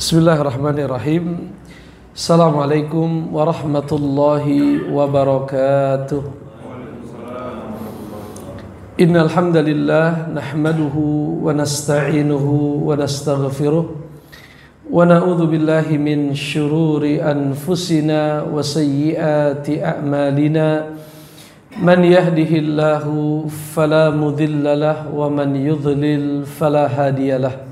Bismillahirrahmanirrahim. Assalamualaikum warahmatullahi wabarakatuh. Innal hamdalillah nahmaduhu wa nasta'inuhu wa nastaghfiruh wa na'udzu billahi min syururi anfusina wa sayyiati a'malina. Man yahdihillahu fala mudilla lahu wa man yudlil fala hadiyalah.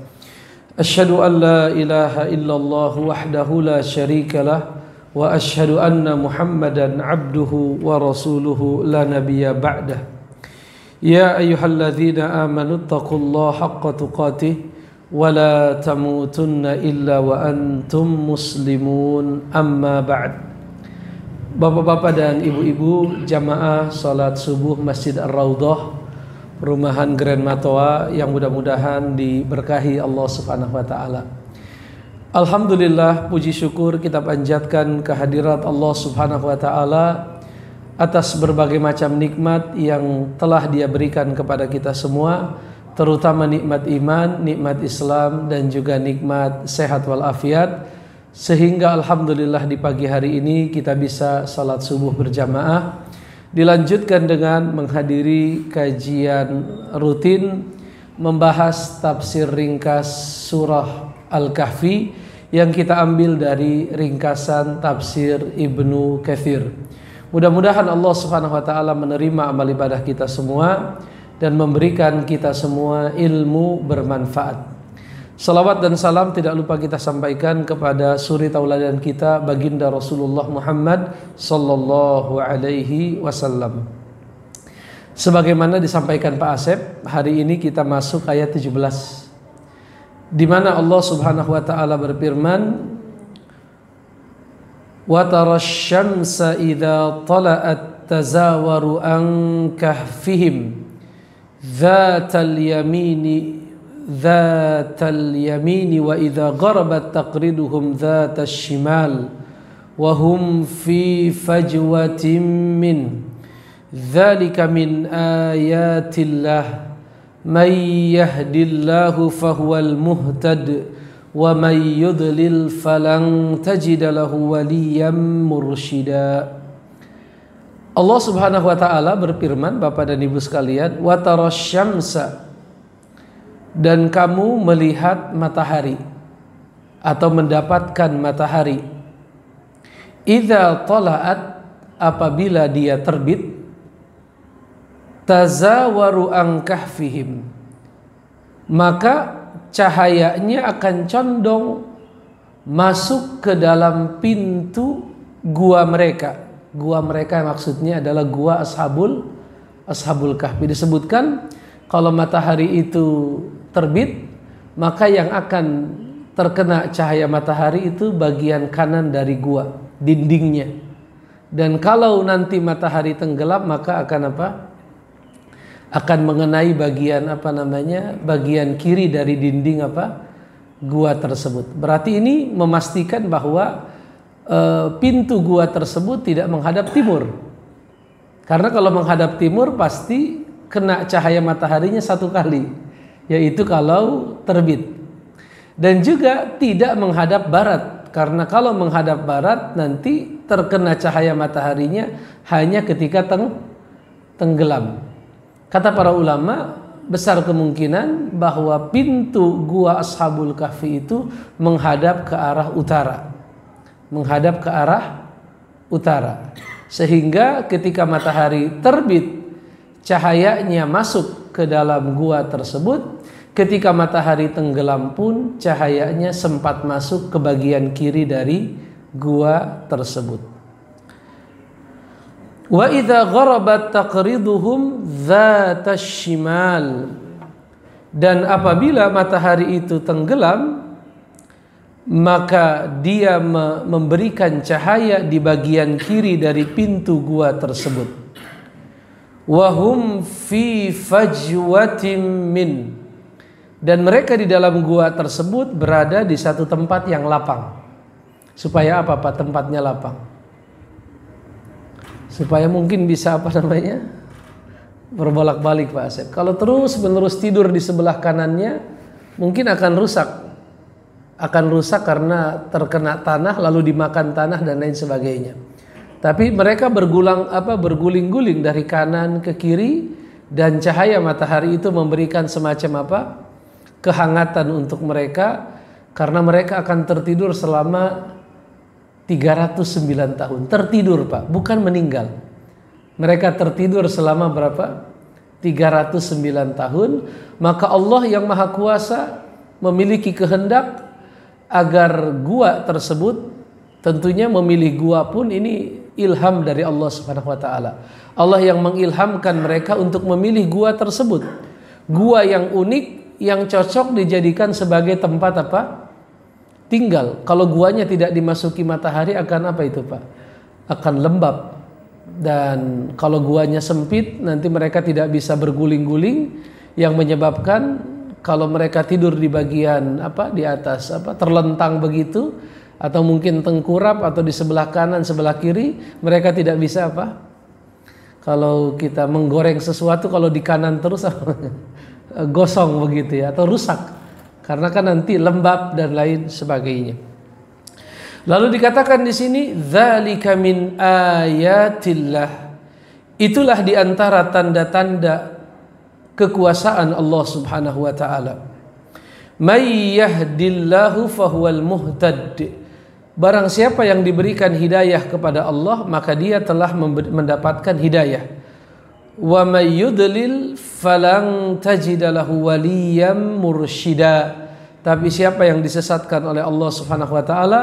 Asyhadu an la ilaha illallah wahdahu la syarika lah wa asyhadu anna Muhammadan abduhu wa rasuluhu la nabiyya ba'dah. Ya ayyuhalladzina amanu taqullaha haqqa tuqatih wa la tamutunna illa wa antum muslimun, amma ba'd. Bapak-bapak dan ibu-ibu jamaah salat subuh Masjid Ar-Raudhah Perumahan Grand Matoa yang mudah-mudahan diberkahi Allah Subhanahu wa taala. Alhamdulillah, puji syukur kita panjatkan kehadirat Allah Subhanahu wa taala atas berbagai macam nikmat yang telah Dia berikan kepada kita semua, terutama nikmat iman, nikmat Islam dan juga nikmat sehat walafiat, sehingga alhamdulillah di pagi hari ini kita bisa salat subuh berjamaah. Dilanjutkan dengan menghadiri kajian rutin membahas tafsir ringkas surah Al-Kahfi yang kita ambil dari ringkasan tafsir Ibnu Katsir. Mudah-mudahan Allah Subhanahu wa taala menerima amal ibadah kita semua dan memberikan kita semua ilmu bermanfaat. Salawat dan salam tidak lupa kita sampaikan kepada suri tauladan kita baginda Rasulullah Muhammad sallallahu alaihi wasallam. Sebagaimana disampaikan Pak Asep, hari ini kita masuk ayat 17 di mana Allah Subhanahu wa taala berfirman, "Wa tarasyamsa idza tala'at tazawaru an kahfihim dzatal yamini wa idza gharabat taqriduhum dzatal shimal wa hum fi fajwatin min dzalika min ayatillah may yahdillahu fahuwal muhtad wa may yudlil falan tajida lahu waliyyan mursyida." Allah Subhanahu wa taala berfirman, Bapak dan Ibu sekalian, wa tarasyamsa, dan kamu melihat matahari atau mendapatkan matahari, idza tala'at, apabila dia terbit, tazawaru an kahfihim, maka cahayanya akan condong masuk ke dalam pintu gua mereka. Gua mereka maksudnya adalah gua Ashabul Kahfi. Disebutkan kalau matahari itu terbit, maka yang akan terkena cahaya matahari itu bagian kanan dari gua, dindingnya. Dan kalau nanti matahari tenggelam, maka akan apa? Akan mengenai bagian bagian kiri dari dinding gua tersebut. Berarti ini memastikan bahwa pintu gua tersebut tidak menghadap timur. Karena kalau menghadap timur pasti kena cahaya mataharinya satu kali, yaitu kalau terbit. Dan juga tidak menghadap barat, karena kalau menghadap barat nanti terkena cahaya mataharinya hanya ketika tenggelam. Kata para ulama, besar kemungkinan bahwa pintu gua Ashabul Kahfi itu menghadap ke arah utara. Menghadap ke arah utara. Sehingga ketika matahari terbit, cahayanya masuk ke dalam gua tersebut. Ketika matahari tenggelam pun cahayanya sempat masuk ke bagian kiri dari gua tersebut. Wa idza gharabat taqriduhum dzatas shimal, dan apabila matahari itu tenggelam, maka dia memberikan cahaya di bagian kiri dari pintu gua tersebut. Wahum fi fajwatin min, dan mereka di dalam gua tersebut berada di satu tempat yang lapang. Supaya apa Pak tempatnya lapang? Supaya mungkin bisa berbolak-balik Pak Asep. Kalau terus menerus tidur di sebelah kanannya, mungkin akan rusak akan rusak karena terkena tanah lalu dimakan tanah dan lain sebagainya. Tapi mereka berguling-guling dari kanan ke kiri dan cahaya matahari itu memberikan semacam kehangatan untuk mereka karena mereka akan tertidur selama 309 tahun. Tertidur, Pak, bukan meninggal. Mereka tertidur selama berapa? 309 tahun. Maka Allah yang Maha Kuasa memiliki kehendak agar gua tersebut, tentunya memilih gua pun ini ilham dari Allah Subhanahu wa taala. Allah yang mengilhamkan mereka untuk memilih gua tersebut. Gua yang unik, yang cocok dijadikan sebagai tempat tinggal. Kalau guanya tidak dimasuki matahari akan apa itu, Pak? Akan lembab. Dan kalau guanya sempit, nanti mereka tidak bisa berguling-guling, yang menyebabkan kalau mereka tidur di bagian di atas terlentang begitu, atau mungkin tengkurap atau di sebelah kanan sebelah kiri, mereka tidak bisa kalau kita menggoreng sesuatu kalau di kanan terus gosong begitu ya, atau rusak karena kan nanti lembab dan lain sebagainya. Lalu dikatakan di sini dzalika min ayatillah, itulah di antara tanda-tanda kekuasaan Allah Subhanahu wa taala. May yahdillahu fahuwal muhtad, barang siapa yang diberikan hidayah kepada Allah maka dia telah mendapatkan hidayah. Wa may yudlil falan tajida lahu waliyyam mursyida, tapi siapa yang disesatkan oleh Allah Subhanahu wa taala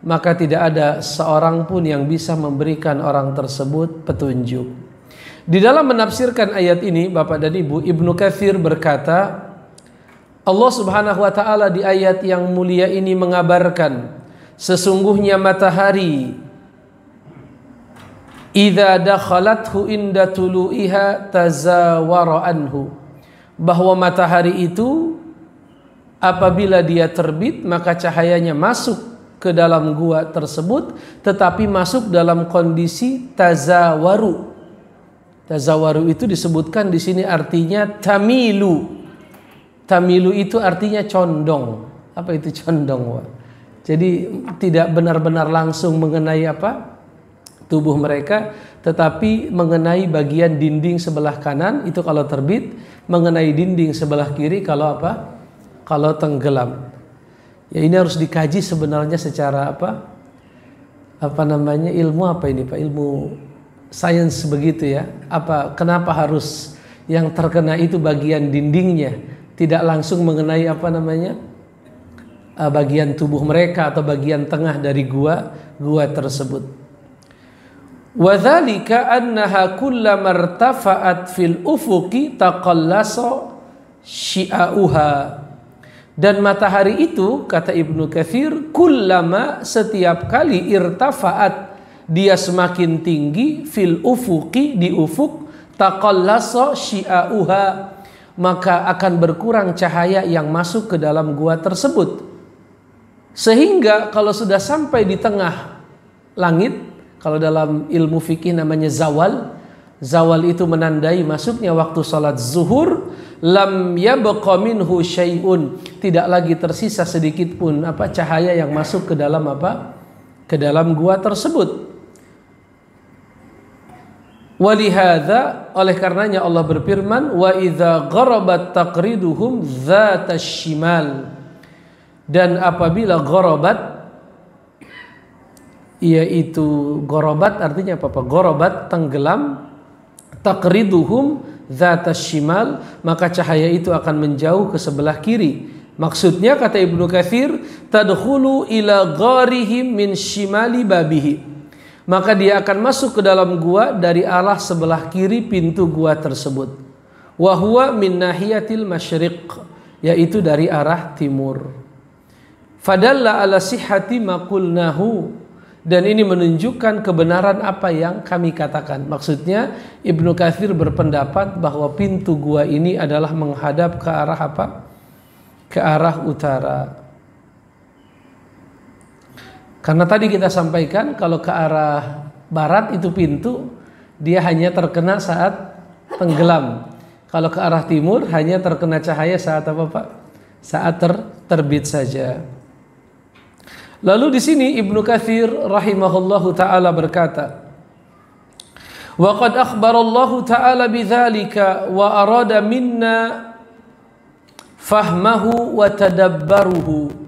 maka tidak ada seorang pun yang bisa memberikan orang tersebut petunjuk. Di dalam menafsirkan ayat ini, Bapak dan Ibu, Ibnu Katsir berkata, Allah Subhanahu wa taala di ayat yang mulia ini mengabarkan sesungguhnya matahari idza dakhalathu inda tulu'iha tazawara anhu, bahwa matahari itu apabila dia terbit maka cahayanya masuk ke dalam gua tersebut, tetapi masuk dalam kondisi tazawaru. Tazawaru itu disebutkan di sini artinya tamilu. Tamilu itu artinya condong. Apa itu condong, Pak? Jadi tidak benar-benar langsung mengenai tubuh mereka, tetapi mengenai bagian dinding sebelah kanan itu kalau terbit, mengenai dinding sebelah kiri kalau kalau tenggelam. Ya ini harus dikaji sebenarnya secara ilmu ini, Pak? Ilmu sains begitu ya. Kenapa harus yang terkena itu bagian dindingnya, tidak langsung mengenai bagian tubuh mereka atau bagian tengah dari gua tersebut. Wa dzalika annaha kullama irtafa'at fil ufuqi taqallasa syi'auha. Dan matahari itu, kata Ibnu Katsir, kullama, setiap kali, irtafa'at, dia semakin tinggi, fil ufuqi, di ufuk, taqallasa syi'auha, maka akan berkurang cahaya yang masuk ke dalam gua tersebut. Sehingga kalau sudah sampai di tengah langit, kalau dalam ilmu fikih namanya zawal, zawal itu menandai masuknya waktu salat zuhur, lam yabqa minhu syai'un, tidak lagi tersisa sedikit pun cahaya yang masuk ke dalam ke dalam gua tersebut. Walihada, oleh karenanya Allah berfirman, wa idza gharabat taqriduhum dzatas shimal, dan apabila gharabat, yaitu gharabat artinya apa? Gharabat tenggelam, taqriduhum dzatas shimal, maka cahaya itu akan menjauh ke sebelah kiri. Maksudnya kata Ibnu Katsir, tadkhulu ila gharihim min shimali babihi, maka dia akan masuk ke dalam gua dari arah sebelah kiri pintu gua tersebut. Wa huwa min nahiyatil masyriq, yaitu dari arah timur. Fadalla ala sihhati ma qulnahu, dan ini menunjukkan kebenaran apa yang kami katakan. Maksudnya Ibnu Katsir berpendapat bahwa pintu gua ini adalah menghadap ke arah ke arah utara. Karena tadi kita sampaikan kalau ke arah barat itu pintu, dia hanya terkena saat tenggelam. Kalau ke arah timur hanya terkena cahaya saat Saat terbit saja. Lalu di sini Ibnu Katsir rahimahullahu taala berkata, "Wa qad akhbara Allah taala bidzalika wa arada minna fahmahu wa tadabbaruhu."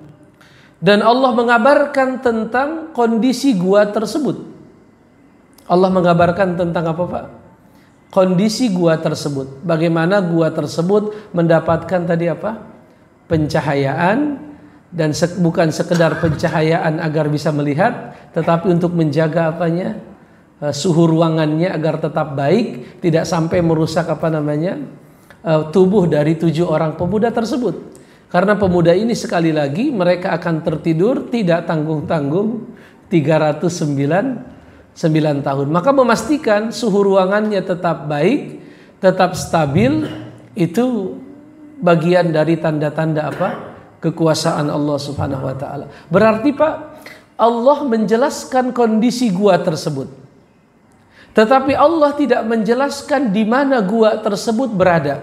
Dan Allah mengabarkan tentang kondisi gua tersebut. Allah mengabarkan tentang apa, Pak? Kondisi gua tersebut. Bagaimana gua tersebut mendapatkan tadi apa? Pencahayaan, dan bukan sekedar pencahayaan agar bisa melihat, tetapi untuk menjaga apanya? Suhu ruangannya agar tetap baik, tidak sampai merusak apa namanya? Tubuh dari 7 orang pemuda tersebut. Karena pemuda ini sekali lagi mereka akan tertidur tidak tanggung-tanggung 309 tahun. Maka memastikan suhu ruangannya tetap baik, tetap stabil, itu bagian dari tanda-tanda apa? Kekuasaan Allah Subhanahu wa taala. Berarti Pak, Allah menjelaskan kondisi gua tersebut. Tetapi Allah tidak menjelaskan di mana gua tersebut berada.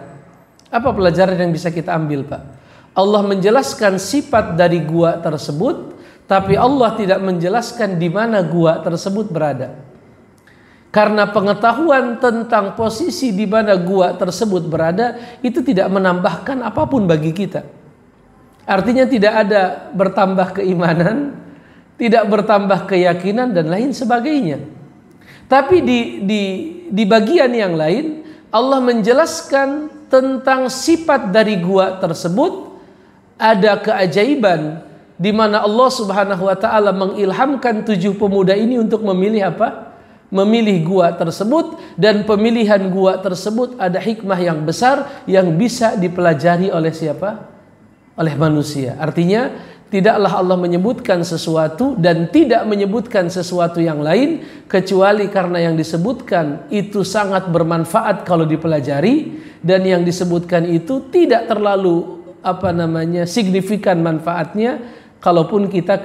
Apa pelajaran yang bisa kita ambil, Pak? Allah menjelaskan sifat dari gua tersebut, tapi Allah tidak menjelaskan di mana gua tersebut berada. Karena pengetahuan tentang posisi di mana gua tersebut berada itu tidak menambahkan apapun bagi kita. Artinya tidak ada bertambah keimanan, tidak bertambah keyakinan dan lain sebagainya. Tapi di bagian yang lain Allah menjelaskan tentang sifat dari gua tersebut. Ada keajaiban di mana Allah Subhanahu wa taala mengilhamkan 7 pemuda ini untuk memilih apa? Memilih gua tersebut, dan pemilihan gua tersebut ada hikmah yang besar yang bisa dipelajari oleh siapa? Oleh manusia. Artinya tidaklah Allah menyebutkan sesuatu dan tidak menyebutkan sesuatu yang lain kecuali karena yang disebutkan itu sangat bermanfaat kalau dipelajari, dan yang disebutkan itu tidak terlalu signifikan manfaatnya kalaupun kita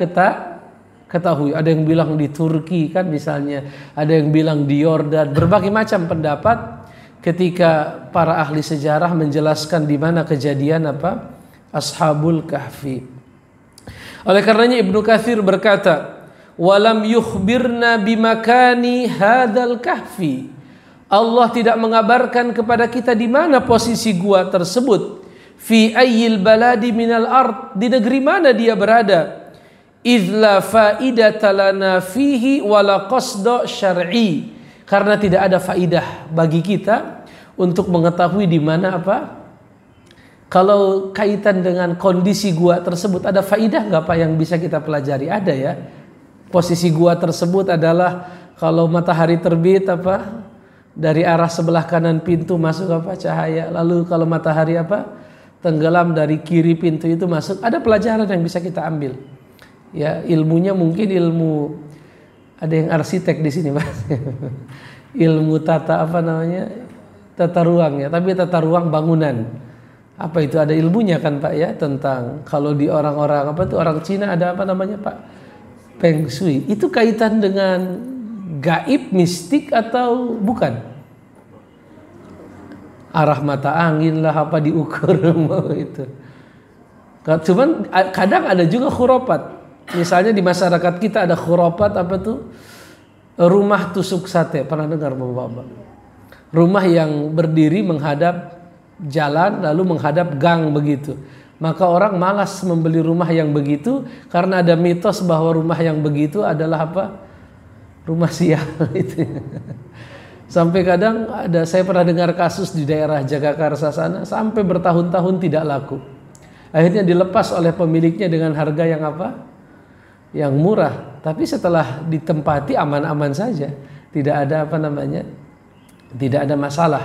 ketahui. Ada yang bilang di Turki kan misalnya, ada yang bilang di Yordan, berbagai macam pendapat ketika para ahli sejarah menjelaskan di mana kejadian Ashabul Kahfi. Oleh karenanya Ibnu Katsir berkata, "Walam yukhbirna bimakani hadzal kahfi." Allah tidak mengabarkan kepada kita di mana posisi gua tersebut. Fi ayyil baladi minal ard, di negeri mana dia berada. Idla faidata lana fihi wala qasda syar'i, karena tidak ada faidah bagi kita untuk mengetahui di mana kalau kaitan dengan kondisi gua tersebut, ada faidah nggak Pak yang bisa kita pelajari? Ada ya. Posisi gua tersebut adalah kalau matahari terbit dari arah sebelah kanan pintu masuk cahaya. Lalu kalau matahari tenggelam dari kiri pintu itu masuk. Ada pelajaran yang bisa kita ambil. Ya, ilmunya mungkin ilmu, ada yang arsitek di sini Mas. Ilmu tata tata ruang ya, tapi tata ruang bangunan. Apa itu, ada ilmunya kan Pak ya, tentang kalau di orang-orang orang Cina ada Pak? Feng Shui. Itu kaitan dengan gaib, mistik atau bukan? Arah mata angin lah diukur itu. Cuman kadang ada juga khurafat. Misalnya di masyarakat kita ada khurafat rumah tusuk sate. Pernah dengar Bapak-bapak? Rumah yang berdiri menghadap jalan lalu menghadap gang begitu. Maka orang malas membeli rumah yang begitu karena ada mitos bahwa rumah yang begitu adalah rumah sial itu. Sampai kadang saya pernah dengar kasus di daerah Jagakarsa sana sampai bertahun-tahun tidak laku. Akhirnya dilepas oleh pemiliknya dengan harga yang yang murah, tapi setelah ditempati aman-aman saja, tidak ada tidak ada masalah.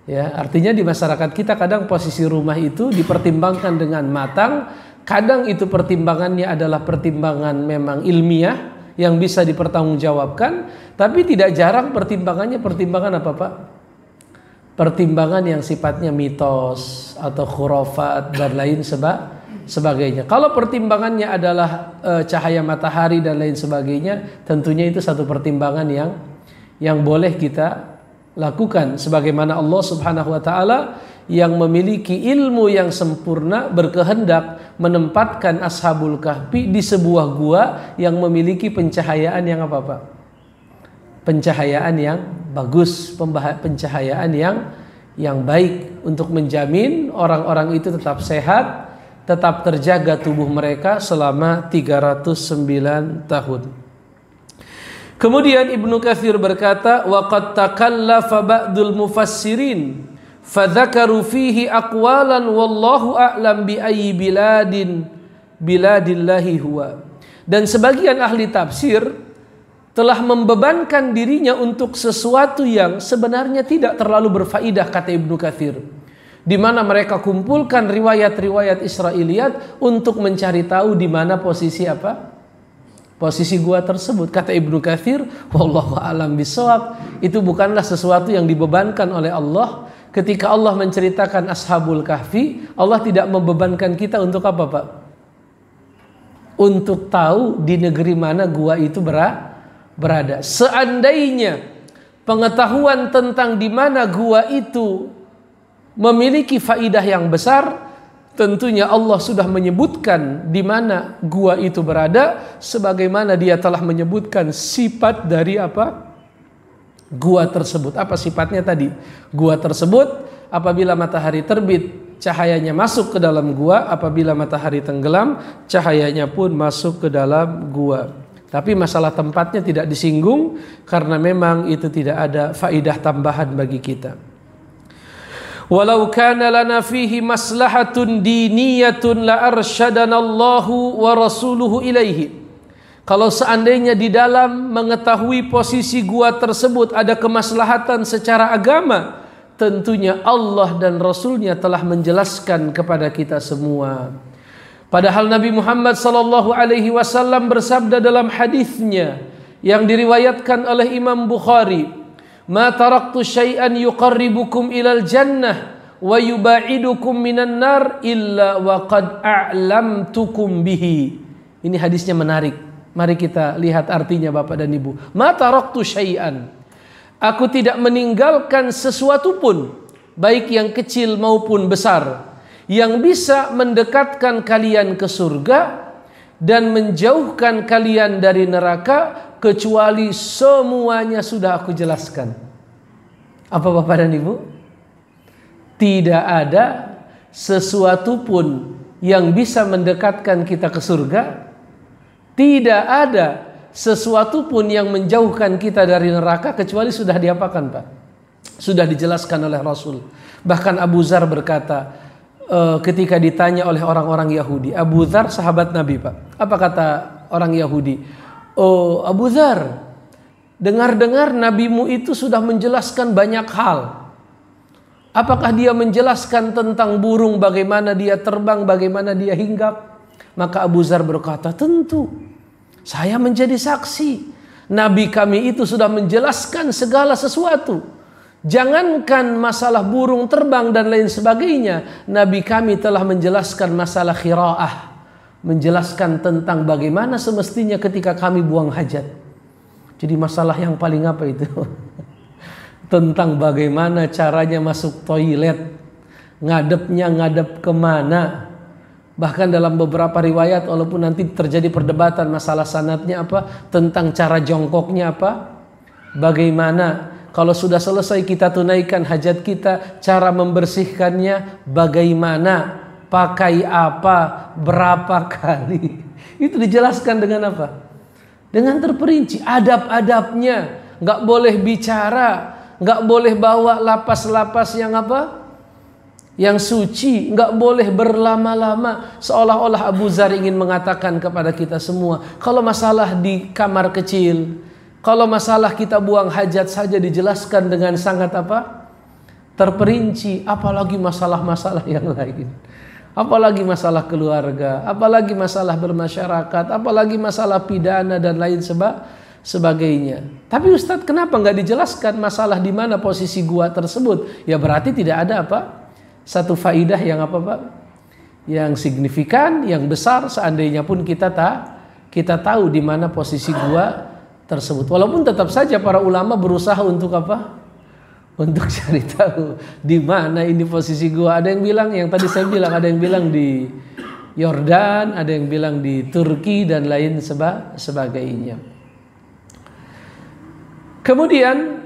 Ya, artinya di masyarakat kita kadang posisi rumah itu dipertimbangkan dengan matang. Kadang itu pertimbangannya adalah pertimbangan memang ilmiah yang bisa dipertanggungjawabkan, tapi tidak jarang pertimbangannya pertimbangan Pak? Pertimbangan yang sifatnya mitos atau khurafat dan lain sebagainya. Kalau pertimbangannya adalah cahaya matahari dan lain sebagainya, tentunya itu satu pertimbangan yang boleh kita lakukan, sebagaimana Allah Subhanahu wa taala yang memiliki ilmu yang sempurna berkehendak menempatkan Ashabul Kahfi di sebuah gua yang memiliki pencahayaan yang apa Pak? Pencahayaan yang bagus, pencahayaan yang baik untuk menjamin orang-orang itu tetap sehat, tetap terjaga tubuh mereka selama 309 tahun. Kemudian Ibnu Katsir berkata, wa qad takallafa ba'dul mufassirin fadzakaru fihi aqwalan wallahu a'lam bi ayyi biladillahi huwa. Dan sebagian ahli tafsir telah membebankan dirinya untuk sesuatu yang sebenarnya tidak terlalu berfaedah, kata Ibnu Katsir, di mana mereka kumpulkan riwayat-riwayat Israiliyat untuk mencari tahu di mana posisi apa? Posisi gua tersebut. Kata Ibnu Katsir, wallahu a'lam bishawab, itu bukanlah sesuatu yang dibebankan oleh Allah. Ketika Allah menceritakan Ashabul Kahfi, Allah tidak membebankan kita untuk apa Pak? Untuk tahu di negeri mana gua itu berada. Seandainya pengetahuan tentang di mana gua itu memiliki faidah yang besar, tentunya Allah sudah menyebutkan di mana gua itu berada, sebagaimana Dia telah menyebutkan sifat dari apa? Gua tersebut. Apa sifatnya tadi? Gua tersebut apabila matahari terbit, cahayanya masuk ke dalam gua, apabila matahari tenggelam, cahayanya pun masuk ke dalam gua. Tapi masalah tempatnya tidak disinggung karena memang itu tidak ada faidah tambahan bagi kita. Walau kana lana fihi maslahatun diniyatun la arsyadana-Allahu wa rasuluhu ilaihi. Kalau seandainya di dalam mengetahui posisi gua tersebut ada kemaslahatan secara agama, tentunya Allah dan Rasulnya telah menjelaskan kepada kita semua. Padahal Nabi Muhammad SAW bersabda dalam hadisnya yang diriwayatkan oleh Imam Bukhari, "Ma taraktu syai'an yuqarribukum ilal jannah wa yubaidukum minan nar illa wa qad a'lamtukum bihi." Ini hadisnya menarik. Mari kita lihat artinya Bapak dan Ibu. Ma taraktu syai'an. Aku tidak meninggalkan sesuatu pun, baik yang kecil maupun besar, yang bisa mendekatkan kalian ke surga dan menjauhkan kalian dari neraka, kecuali semuanya sudah aku jelaskan. Apa Bapak dan Ibu? Tidak ada sesuatu pun yang bisa mendekatkan kita ke surga. Tidak ada sesuatu pun yang menjauhkan kita dari neraka, kecuali sudah diapakan Pak? Sudah dijelaskan oleh Rasul. Bahkan Abu Dzar berkata, ketika ditanya oleh orang-orang Yahudi, Abu Dzar sahabat Nabi Pak, apa kata orang Yahudi? Oh Abu Dzar, dengar-dengar nabimu itu sudah menjelaskan banyak hal. Apakah dia menjelaskan tentang burung, bagaimana dia terbang, bagaimana dia hinggap? Maka Abu Dzar berkata, tentu saya menjadi saksi. Nabi kami itu sudah menjelaskan segala sesuatu. Jangankan masalah burung terbang dan lain sebagainya, Nabi kami telah menjelaskan masalah khiraah, menjelaskan tentang bagaimana semestinya ketika kami buang hajat. Jadi masalah yang paling apa itu? Tentang bagaimana caranya masuk toilet, ngadepnya ngadep kemana. Bahkan dalam beberapa riwayat, walaupun nanti terjadi perdebatan masalah sanadnya apa, tentang cara jongkoknya apa, bagaimana kalau sudah selesai kita tunaikan hajat kita, cara membersihkannya bagaimana, pakai apa, berapa kali. Itu dijelaskan dengan apa? Dengan terperinci, adab-adabnya. Nggak boleh bicara, nggak boleh bawa lapas-lapas yang apa? Yang suci, nggak boleh berlama-lama. Seolah-olah Abu Dzar ingin mengatakan kepada kita semua, kalau masalah di kamar kecil, kalau masalah kita buang hajat saja dijelaskan dengan sangat apa? Terperinci, apalagi masalah-masalah yang lain. Apalagi masalah keluarga, apalagi masalah bermasyarakat, apalagi masalah pidana dan lain sebagainya. Tapi Ustadz, kenapa nggak dijelaskan masalah di mana posisi gua tersebut? Ya berarti tidak ada apa? Satu faidah yang apa Pak? Yang signifikan, yang besar, seandainya pun kita tahu di mana posisi gua tersebut. Walaupun tetap saja para ulama berusaha untuk apa? untuk cari tahu di mana ini posisi gua. Ada yang bilang, yang tadi saya bilang, ada yang bilang di Yordan, ada yang bilang di Turki dan lain sebagainya. Kemudian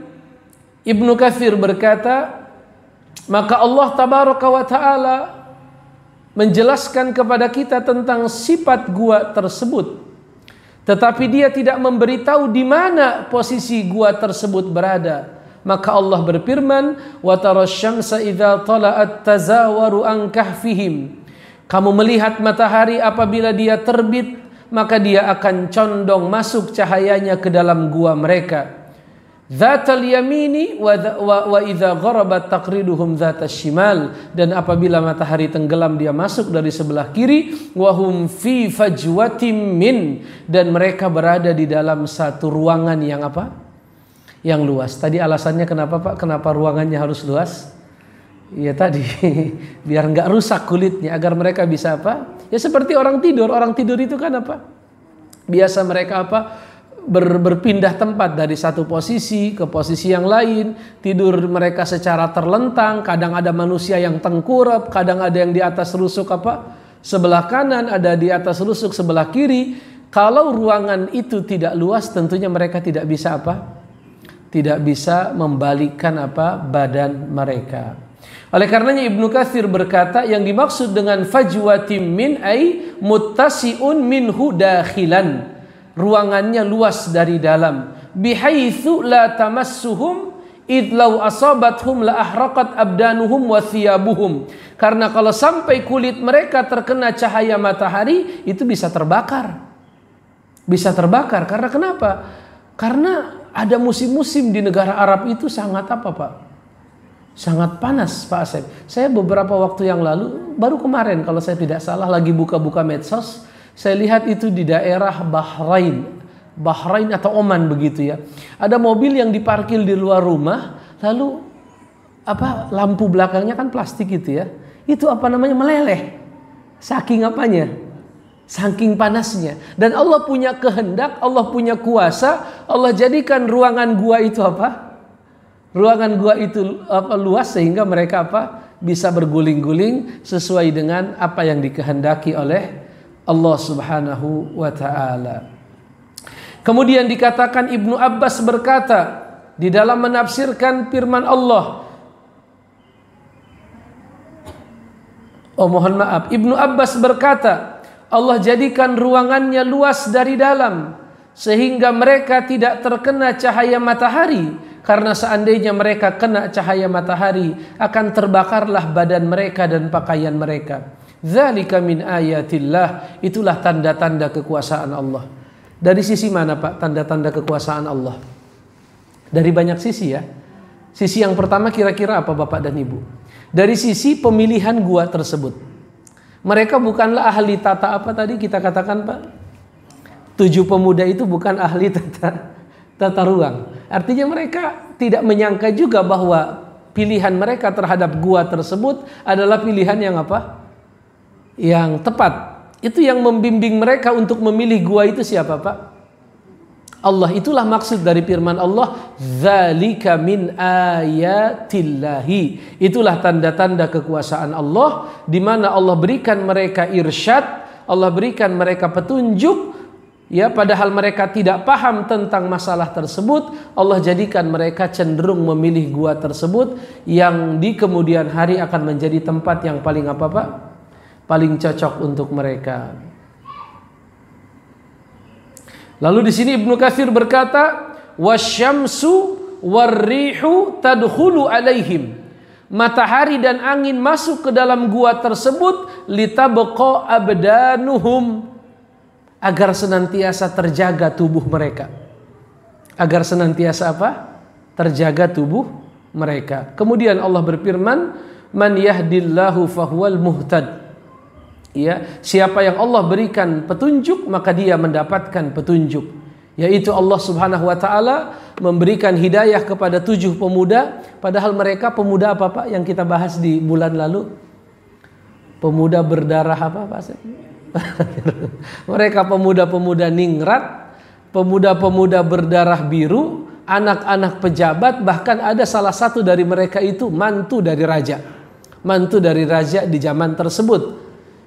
Ibnu Katsir berkata, maka Allah tabaraka wa taala menjelaskan kepada kita tentang sifat gua tersebut, tetapi dia tidak memberitahu di mana posisi gua tersebut berada. Maka Allah berfirman, wa tarasyamsa idza tala'at tazawaru an kahfihim. Kamu melihat matahari apabila dia terbit, maka dia akan condong masuk cahayanya ke dalam gua mereka. Dzatal yamini wa idza gharabat taqriduhum dzatas shimal. Dan apabila matahari tenggelam dia masuk dari sebelah kiri. Wa hum fi fajwatin min. Dan mereka berada di dalam satu ruangan yang apa? Yang luas. Tadi alasannya kenapa Pak? Kenapa ruangannya harus luas? Ya tadi biar nggak rusak kulitnya, agar mereka bisa apa? Ya seperti orang tidur. Orang tidur itu kan apa? Biasa mereka apa? Berpindah tempat dari satu posisi ke posisi yang lain. Tidur mereka secara terlentang. Kadang ada manusia yang tengkurap, kadang ada yang di atas rusuk apa? Sebelah kanan, ada di atas rusuk sebelah kiri. Kalau ruangan itu tidak luas, tentunya mereka tidak bisa apa? Tidak bisa membalikkan apa? Badan mereka. Oleh karenanya Ibnu Katsir berkata, yang dimaksud dengan fajwatim min ay muttasi'un minhu dakhilan. Ruangannya luas dari dalam. Bihaitsu la tamassuhum id law asabathum la ahraqat abdanuhum wa thiyabuhum. Karena kalau sampai kulit mereka terkena cahaya matahari, itu bisa terbakar. Bisa terbakar. Karena kenapa? Karena ada musim-musim di negara Arab itu sangat apa Pak? Sangat panas Pak Asep. Saya beberapa waktu yang lalu, baru kemarin kalau saya tidak salah, lagi buka-buka medsos, saya lihat itu di daerah Bahrain atau Oman begitu ya. Ada mobil yang diparkir di luar rumah, lalu apa, lampu belakangnya kan plastik gitu ya. Itu apa namanya, meleleh. Saking apanya? Saking panasnya. Dan Allah punya kehendak, Allah punya kuasa, Allah jadikan ruangan gua itu apa? Ruangan gua itu apa, luas, sehingga mereka apa? Bisa berguling-guling sesuai dengan apa yang dikehendaki oleh Allah Subhanahu wa taala. Kemudian dikatakan Ibnu Abbas berkata di dalam menafsirkan firman Allah. Mohon maaf, Ibnu Abbas berkata, Allah jadikan ruangannya luas dari dalam sehingga mereka tidak terkena cahaya matahari, karena seandainya mereka kena cahaya matahari akan terbakarlah badan mereka dan pakaian mereka. Dzalika min ayatillah, itulah tanda-tanda kekuasaan Allah. Dari sisi mana Pak tanda-tanda kekuasaan Allah? Dari banyak sisi ya. Sisi yang pertama kira-kira apa Bapak dan Ibu? Dari sisi pemilihan gua tersebut. Mereka bukanlah ahli tata apa tadi kita katakan Pak? 7 pemuda itu bukan ahli tata ruang. Artinya mereka tidak menyangka juga bahwa pilihan mereka terhadap gua tersebut adalah pilihan yang apa? Yang tepat. Itu yang membimbing mereka untuk memilih gua itu siapa Pak? Allah. Itulah maksud dari firman Allah, dzalika min ayatillahi. Itulah tanda-tanda kekuasaan Allah, di mana Allah berikan mereka irsyad, Allah berikan mereka petunjuk, ya, padahal mereka tidak paham tentang masalah tersebut. Allah jadikan mereka cenderung memilih gua tersebut yang di kemudian hari akan menjadi tempat yang paling apa Pak? Paling cocok untuk mereka. Lalu di sini Ibnu Katsir berkata, wasyamsu warrihu tadkhulu alaihim. Matahari dan angin masuk ke dalam gua tersebut litabqa abdanuhum, agar senantiasa terjaga tubuh mereka. Agar senantiasa apa? Terjaga tubuh mereka. Kemudian Allah berfirman, man yahdillahu fahuwal muhtad. Ya, siapa yang Allah berikan petunjuk maka dia mendapatkan petunjuk, yaitu Allah Subhanahu wa taala memberikan hidayah kepada 7 pemuda, padahal mereka pemuda apa Pak yang kita bahas di bulan lalu? Pemuda berdarah apa Pak? Mereka pemuda-pemuda ningrat, pemuda-pemuda berdarah biru, anak-anak pejabat, bahkan ada salah satu dari mereka itu mantu dari raja. Mantu dari raja di zaman tersebut.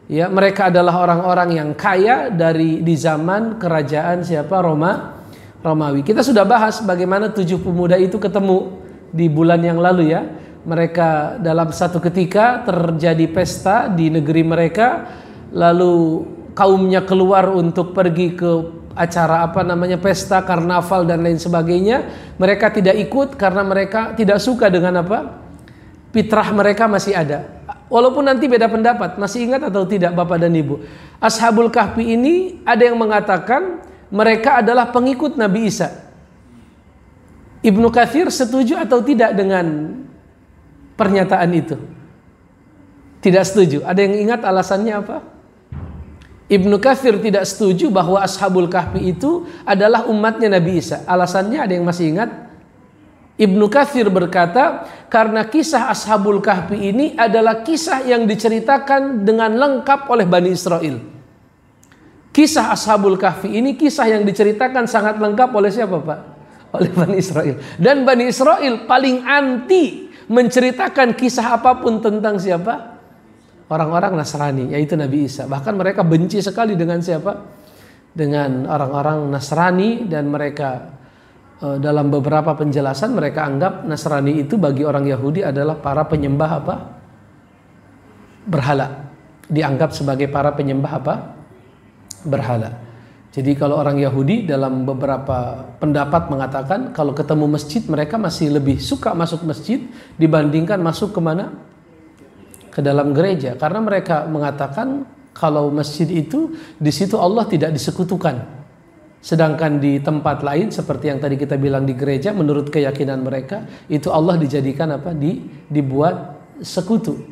Ya, mereka adalah orang-orang yang kaya di zaman kerajaan siapa? Romawi. Kita sudah bahas bagaimana 7 pemuda itu ketemu di bulan yang lalu ya. Mereka dalam satu ketika terjadi pesta di negeri mereka, lalu kaumnya keluar untuk pergi ke acara pesta, karnaval dan lain sebagainya. Mereka tidak ikut karena mereka tidak suka dengan fitrah mereka masih ada. Walaupun nanti beda pendapat. Masih ingat atau tidak Bapak dan Ibu? Ashabul Kahfi ini ada yang mengatakan mereka adalah pengikut Nabi Isa. Ibnu Katsir setuju atau tidak dengan pernyataan itu? Tidak setuju. Ada yang ingat alasannya apa? Ibnu Katsir tidak setuju bahwa Ashabul Kahfi itu adalah umatnya Nabi Isa. Alasannya ada yang masih ingat? Ibnu Katsir berkata, karena kisah Ashabul Kahfi ini adalah kisah yang diceritakan dengan lengkap oleh Bani Israel. Kisah Ashabul Kahfi ini kisah yang diceritakan sangat lengkap oleh siapa Pak? Oleh Bani Israel. Dan Bani Israel paling anti menceritakan kisah apapun tentang siapa? Orang-orang Nasrani, yaitu Nabi Isa. Bahkan mereka benci sekali dengan siapa? Dengan orang-orang Nasrani, dan mereka dalam beberapa penjelasan mereka anggap Nasrani itu bagi orang Yahudi adalah para penyembah berhala. Dianggap sebagai para penyembah berhala. Jadi kalau orang Yahudi dalam beberapa pendapat mengatakan kalau ketemu masjid mereka masih lebih suka masuk masjid dibandingkan masuk kemana? Ke dalam gereja. Karena mereka mengatakan kalau masjid itu di situ Allah tidak disekutukan. Sedangkan di tempat lain seperti yang tadi kita bilang di gereja, menurut keyakinan mereka itu Allah dijadikan dibuat sekutu.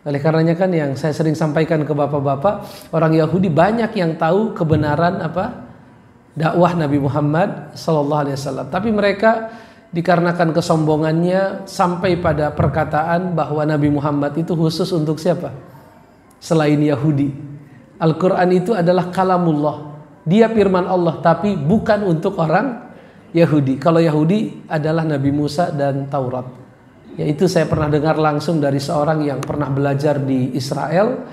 Oleh karenanya kan yang saya sering sampaikan ke bapak-bapak, orang Yahudi banyak yang tahu kebenaran dakwah Nabi Muhammad SAW. Tapi mereka dikarenakan kesombongannya sampai pada perkataan bahwa Nabi Muhammad itu khusus untuk siapa? Selain Yahudi. Al-Quran itu adalah kalamullah. Dia firman Allah, tapi bukan untuk orang Yahudi. Kalau Yahudi adalah Nabi Musa dan Taurat. Yaitu saya pernah dengar langsung dari seorang yang pernah belajar di Israel,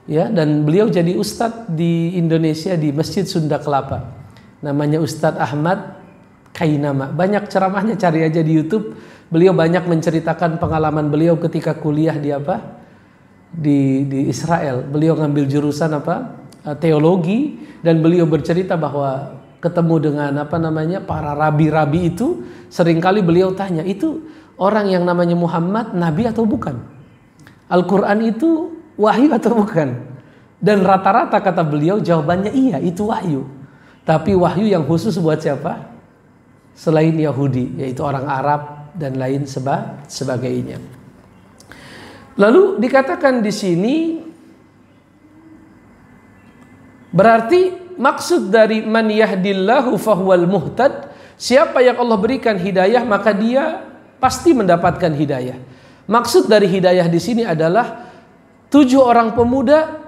ya, dan beliau jadi ustadz di Indonesia di Masjid Sunda Kelapa. Namanya Ustadz Ahmad Kainama. Banyak ceramahnya, cari aja di YouTube. Beliau banyak menceritakan pengalaman beliau ketika kuliah di Israel. Beliau ngambil jurusan teologi, dan beliau bercerita bahwa ketemu dengan para rabi-rabi itu, seringkali beliau tanya, itu orang yang namanya Muhammad nabi atau bukan? Al-Quran itu wahyu atau bukan? Dan rata-rata kata beliau jawabannya iya, itu wahyu. Tapi wahyu yang khusus buat siapa? Selain Yahudi, yaitu orang Arab dan lain sebagainya. Lalu dikatakan di sini, berarti maksud dari man yahdillahu fahuwal muhtad, siapa yang Allah berikan hidayah maka dia pasti mendapatkan hidayah. Maksud dari hidayah di sini adalah 7 orang pemuda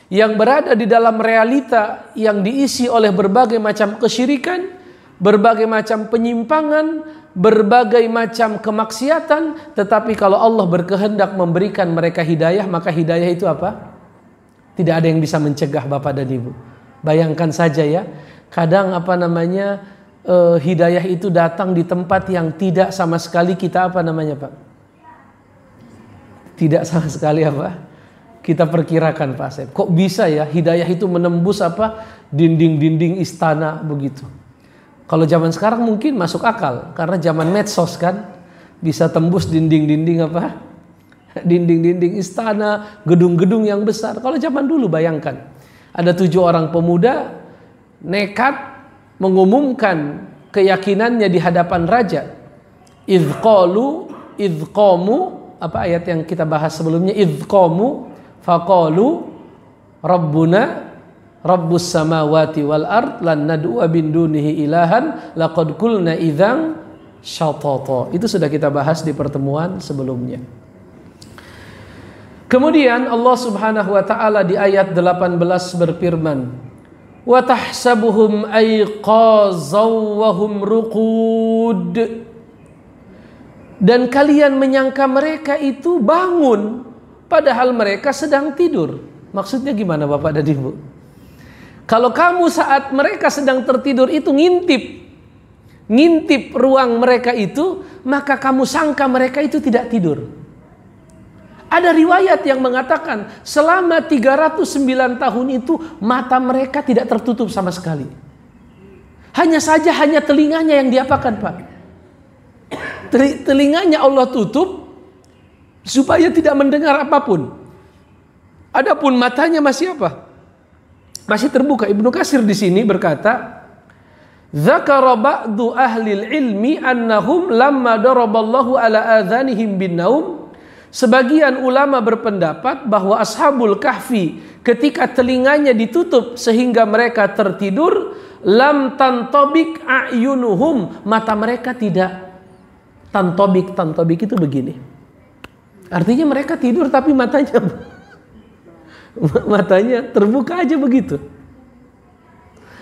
yang berada di dalam realita yang diisi oleh berbagai macam kesyirikan, berbagai macam penyimpangan, berbagai macam kemaksiatan, tetapi kalau Allah berkehendak memberikan mereka hidayah, maka hidayah itu apa? Tidak ada yang bisa mencegah Bapak dan Ibu. Bayangkan saja ya, kadang hidayah itu datang di tempat yang tidak sama sekali kita Pak? Tidak sama sekali kita perkirakan Pak Asep. Kok bisa ya hidayah itu menembus dinding-dinding istana begitu? Kalau zaman sekarang mungkin masuk akal karena zaman medsos kan, bisa tembus dinding-dinding dinding-dinding istana, gedung-gedung yang besar. Kalau zaman dulu bayangkan, ada 7 orang pemuda nekat mengumumkan keyakinannya di hadapan raja. Idqamu, ayat yang kita bahas sebelumnya, idqamu faqalu rabbuna rabbus samawati wal ard lan nad'u min dunihi ilahan laqad qulna idzan syatata. Itu sudah kita bahas di pertemuan sebelumnya. Kemudian Allah Subhanahu wa taala di ayat 18 berfirman, Wa tahsabuhum ayqazaw wa hum ruqud. Dan kalian menyangka mereka itu bangun padahal mereka sedang tidur. Maksudnya gimana Bapak dan Ibu? Kalau kamu saat mereka sedang tertidur itu ngintip ruang mereka itu, maka kamu sangka mereka itu tidak tidur. Ada riwayat yang mengatakan selama 309 tahun itu mata mereka tidak tertutup sama sekali. Hanya saja telinganya yang diapakan, Pak? Telinganya Allah tutup supaya tidak mendengar apapun. Adapun matanya masih apa? Masih terbuka. Ibnu Katsir di sini berkata, "Dzakara ba'du ahli ilmi annahum lamma daraballahu ala adhanihim bin naum." Sebagian ulama berpendapat bahwa ashabul kahfi ketika telinganya ditutup sehingga mereka tertidur, lam tantabik a'yunuhum, mata mereka tidak tantobik itu begini. Artinya mereka tidur tapi matanya terbuka aja begitu.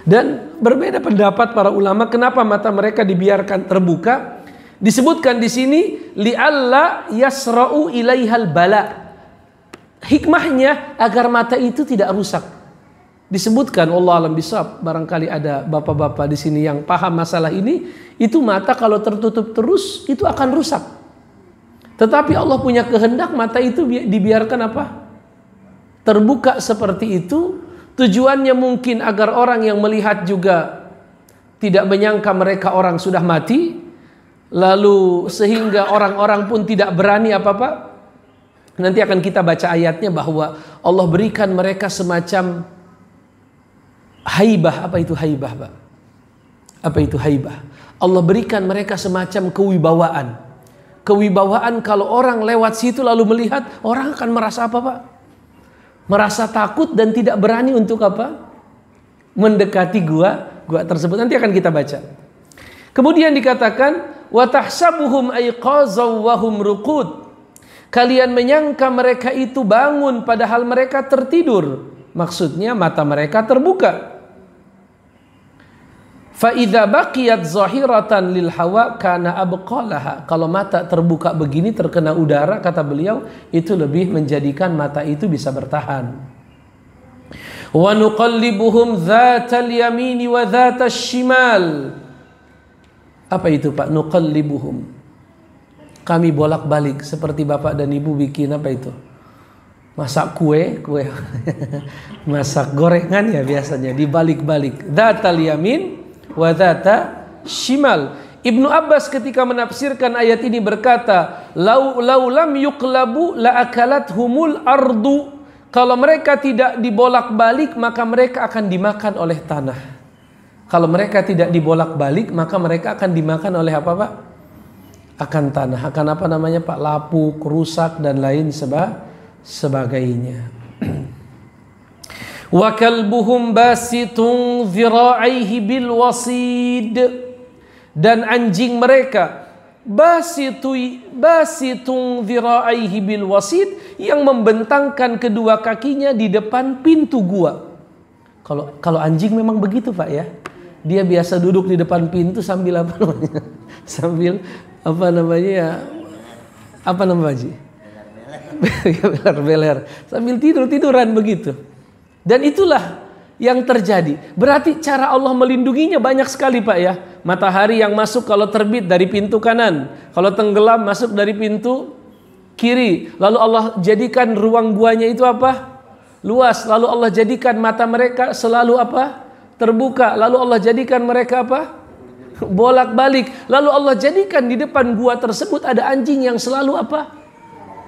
Dan berbeda pendapat para ulama kenapa mata mereka dibiarkan terbuka. Disebutkan di sini li'alla yasra'u ilaihal bala. Hikmahnya agar mata itu tidak rusak. Disebutkan Allah alam bisawab, barangkali ada bapak-bapak di sini yang paham masalah ini, itu mata kalau tertutup terus itu akan rusak. Tetapi Allah punya kehendak mata itu dibiarkan apa? Terbuka seperti itu. Tujuannya mungkin agar orang yang melihat juga tidak menyangka mereka orang sudah mati, lalu sehingga orang-orang pun tidak berani apa-apa. Nanti akan kita baca ayatnya bahwa Allah berikan mereka semacam haibah. Apa itu haibah, Pak? Apa itu haibah? Allah berikan mereka semacam kewibawaan. Kewibawaan kalau orang lewat situ lalu melihat, orang akan merasa apa, Pak? Merasa takut dan tidak berani untuk apa? Mendekati gua tersebut. Nanti akan kita baca. Kemudian dikatakan wa tahsabuhum ayqazaw wa hum ruqud. Kalian menyangka mereka itu bangun padahal mereka tertidur. Maksudnya mata mereka terbuka. Fa idza baqiyat zahiratan lil hawa kana abqalaha. Kalau mata terbuka begini terkena udara, kata beliau, itu lebih menjadikan mata itu bisa bertahan. Wa nuqallibuhum dzatal yamini wa dzatas shimal. Apa itu, Pak? Nuqallibuhum. Kami bolak-balik seperti Bapak dan Ibu bikin apa itu? Masak kue masak gorengan ya biasanya dibalik-balik. Dzatal yamin wa dzata shimal. Ibnu Abbas ketika menafsirkan ayat ini berkata, lau lam yuqlabu la akalathumul ardu. Kalau mereka tidak dibolak-balik maka mereka akan dimakan oleh tanah. Kalau mereka tidak dibolak-balik maka mereka akan dimakan oleh apa, Pak? Akan tanah, akan apa namanya, Pak? Lapuk, rusak dan lain sebagainya. Wa kalbuhum basitun dhira'aihi bil wasid. Dan anjing mereka basitun dhira'aihi bil wasid, yang membentangkan kedua kakinya di depan pintu gua. Kalau anjing memang begitu, Pak, ya. Dia biasa duduk di depan pintu sambil apa namanya? Sambil apa namanya? Apa namanya, beler-beler. Sambil tiduran begitu. Dan itulah yang terjadi. Berarti cara Allah melindunginya banyak sekali, Pak, ya. Matahari yang masuk kalau terbit dari pintu kanan, kalau tenggelam masuk dari pintu kiri. Lalu Allah jadikan ruang guanya itu apa? Luas. Lalu Allah jadikan mata mereka selalu apa? Terbuka. Lalu Allah jadikan mereka apa? Bolak-balik. Lalu Allah jadikan di depan gua tersebut ada anjing yang selalu apa?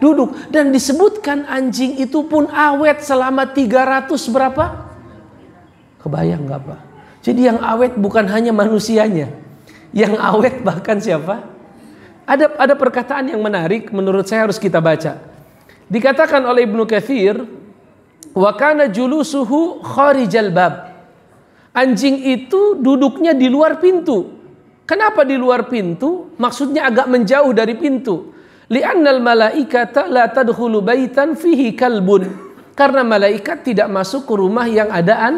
Duduk. Dan disebutkan anjing itu pun awet selama 300 berapa? Kebayang nggak, Pak? Jadi yang awet bukan hanya manusianya, yang awet bahkan siapa? Ada perkataan yang menarik, menurut saya harus kita baca. Dikatakan oleh Ibnu Katsir, wa kana julusuhu kharijal bab. Anjing itu duduknya di luar pintu. Kenapa di luar pintu? Maksudnya agak menjauh dari pintu. Li'annal malaikata la tadkhulu baitan fihi kalbun. Karena malaikat tidak masuk ke rumah yang ada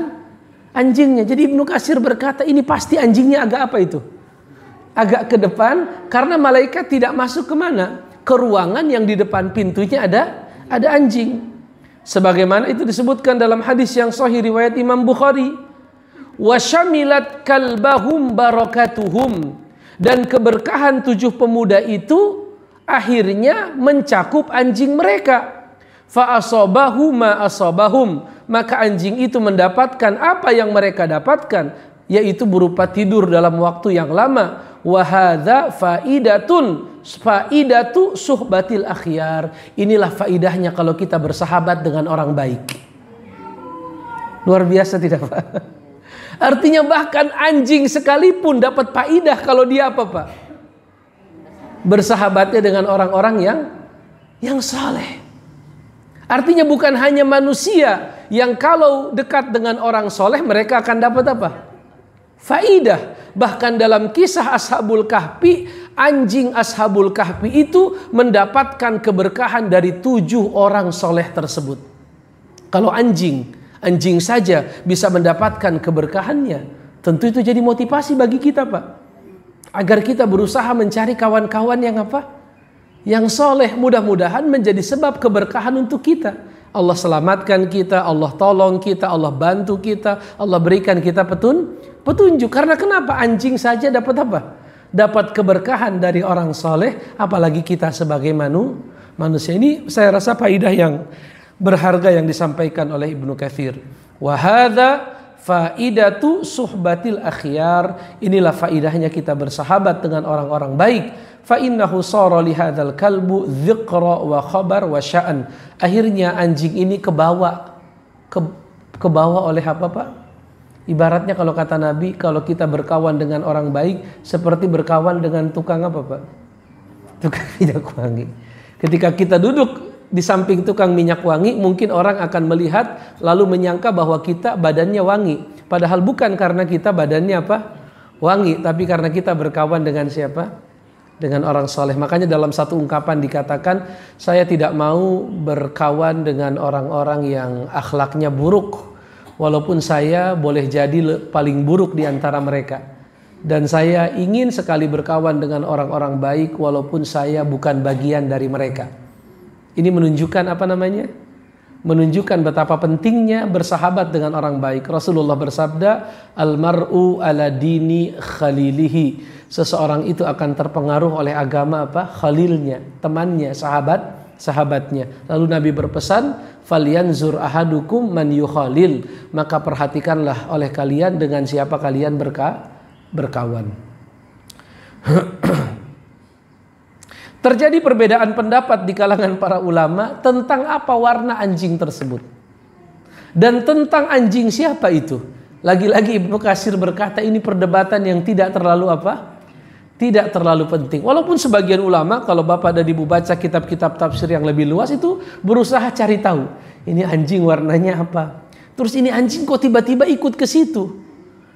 anjingnya. Jadi Ibnu Katsir berkata ini pasti anjingnya agak apa itu? Agak ke depan, karena malaikat tidak masuk kemana? Ke ruangan yang di depan pintunya ada anjing. Sebagaimana itu disebutkan dalam hadis yang sahih riwayat Imam Bukhari. Wa syamilat kalbahum barakatuhum. Dan keberkahan 7 pemuda itu akhirnya mencakup anjing mereka. Fa asabahu ma asabahum. Maka anjing itu mendapatkan apa yang mereka dapatkan, yaitu berupa tidur dalam waktu yang lama. Wa hadza faidatu suhbatil akhyar. Inilah faidahnya kalau kita bersahabat dengan orang baik. Luar biasa tidak, Pak? Artinya bahkan anjing sekalipun dapat faidah kalau dia apa, Pak? Bersahabatnya dengan orang-orang yang saleh. Artinya bukan hanya manusia yang kalau dekat dengan orang soleh mereka akan dapat apa? Faidah. Bahkan dalam kisah Ashabul Kahfi, anjing Ashabul Kahfi itu mendapatkan keberkahan dari 7 orang soleh tersebut. Kalau anjing saja bisa mendapatkan keberkahannya, tentu itu jadi motivasi bagi kita, Pak, agar kita berusaha mencari kawan-kawan yang apa? Yang soleh. Mudah-mudahan menjadi sebab keberkahan untuk kita. Allah selamatkan kita, Allah tolong kita, Allah bantu kita, Allah berikan kita petunjuk. Karena kenapa? Anjing saja dapat apa? Dapat keberkahan dari orang soleh, apalagi kita sebagai manusia. Ini saya rasa faidah yang berharga yang disampaikan oleh Ibnu Katsir. Wa hadza faidatu suhbatil akhyar. Inilah faidahnya kita bersahabat dengan orang-orang baik. Fa innahu sara li hadzal kalbu dzikra wa khabar wa sya'an. Akhirnya anjing ini kebawa oleh apa, Pak? Ibaratnya kalau kata Nabi, kalau kita berkawan dengan orang baik seperti berkawan dengan tukang apa, Pak? Tukang minyak wangi. Ketika kita duduk di samping tukang minyak wangi, mungkin orang akan melihat lalu menyangka bahwa kita badannya wangi. Padahal bukan karena kita badannya apa? Wangi, tapi karena kita berkawan dengan siapa? Dengan orang soleh. Makanya dalam satu ungkapan dikatakan, saya tidak mau berkawan dengan orang-orang yang akhlaknya buruk, walaupun saya boleh jadi paling buruk di antara mereka. Dan saya ingin sekali berkawan dengan orang-orang baik, walaupun saya bukan bagian dari mereka. Ini menunjukkan apa namanya? Menunjukkan betapa pentingnya bersahabat dengan orang baik. Rasulullah bersabda, "Al-mar'u ala dini khalilihi." Seseorang itu akan terpengaruh oleh agama apa? Khalilnya, temannya, sahabatnya. Lalu Nabi berpesan, "Falyanzur ahadukum man yukhalil." Maka perhatikanlah oleh kalian dengan siapa kalian berkawan. Terjadi perbedaan pendapat di kalangan para ulama tentang apa warna anjing tersebut. Dan tentang anjing siapa itu. Lagi-lagi Ibnu Katsir berkata ini perdebatan yang tidak terlalu apa? Tidak terlalu penting. Walaupun sebagian ulama, kalau Bapak dan Ibu baca kitab-kitab tafsir yang lebih luas itu berusaha cari tahu. Ini anjing warnanya apa? Terus ini anjing kok tiba-tiba ikut ke situ?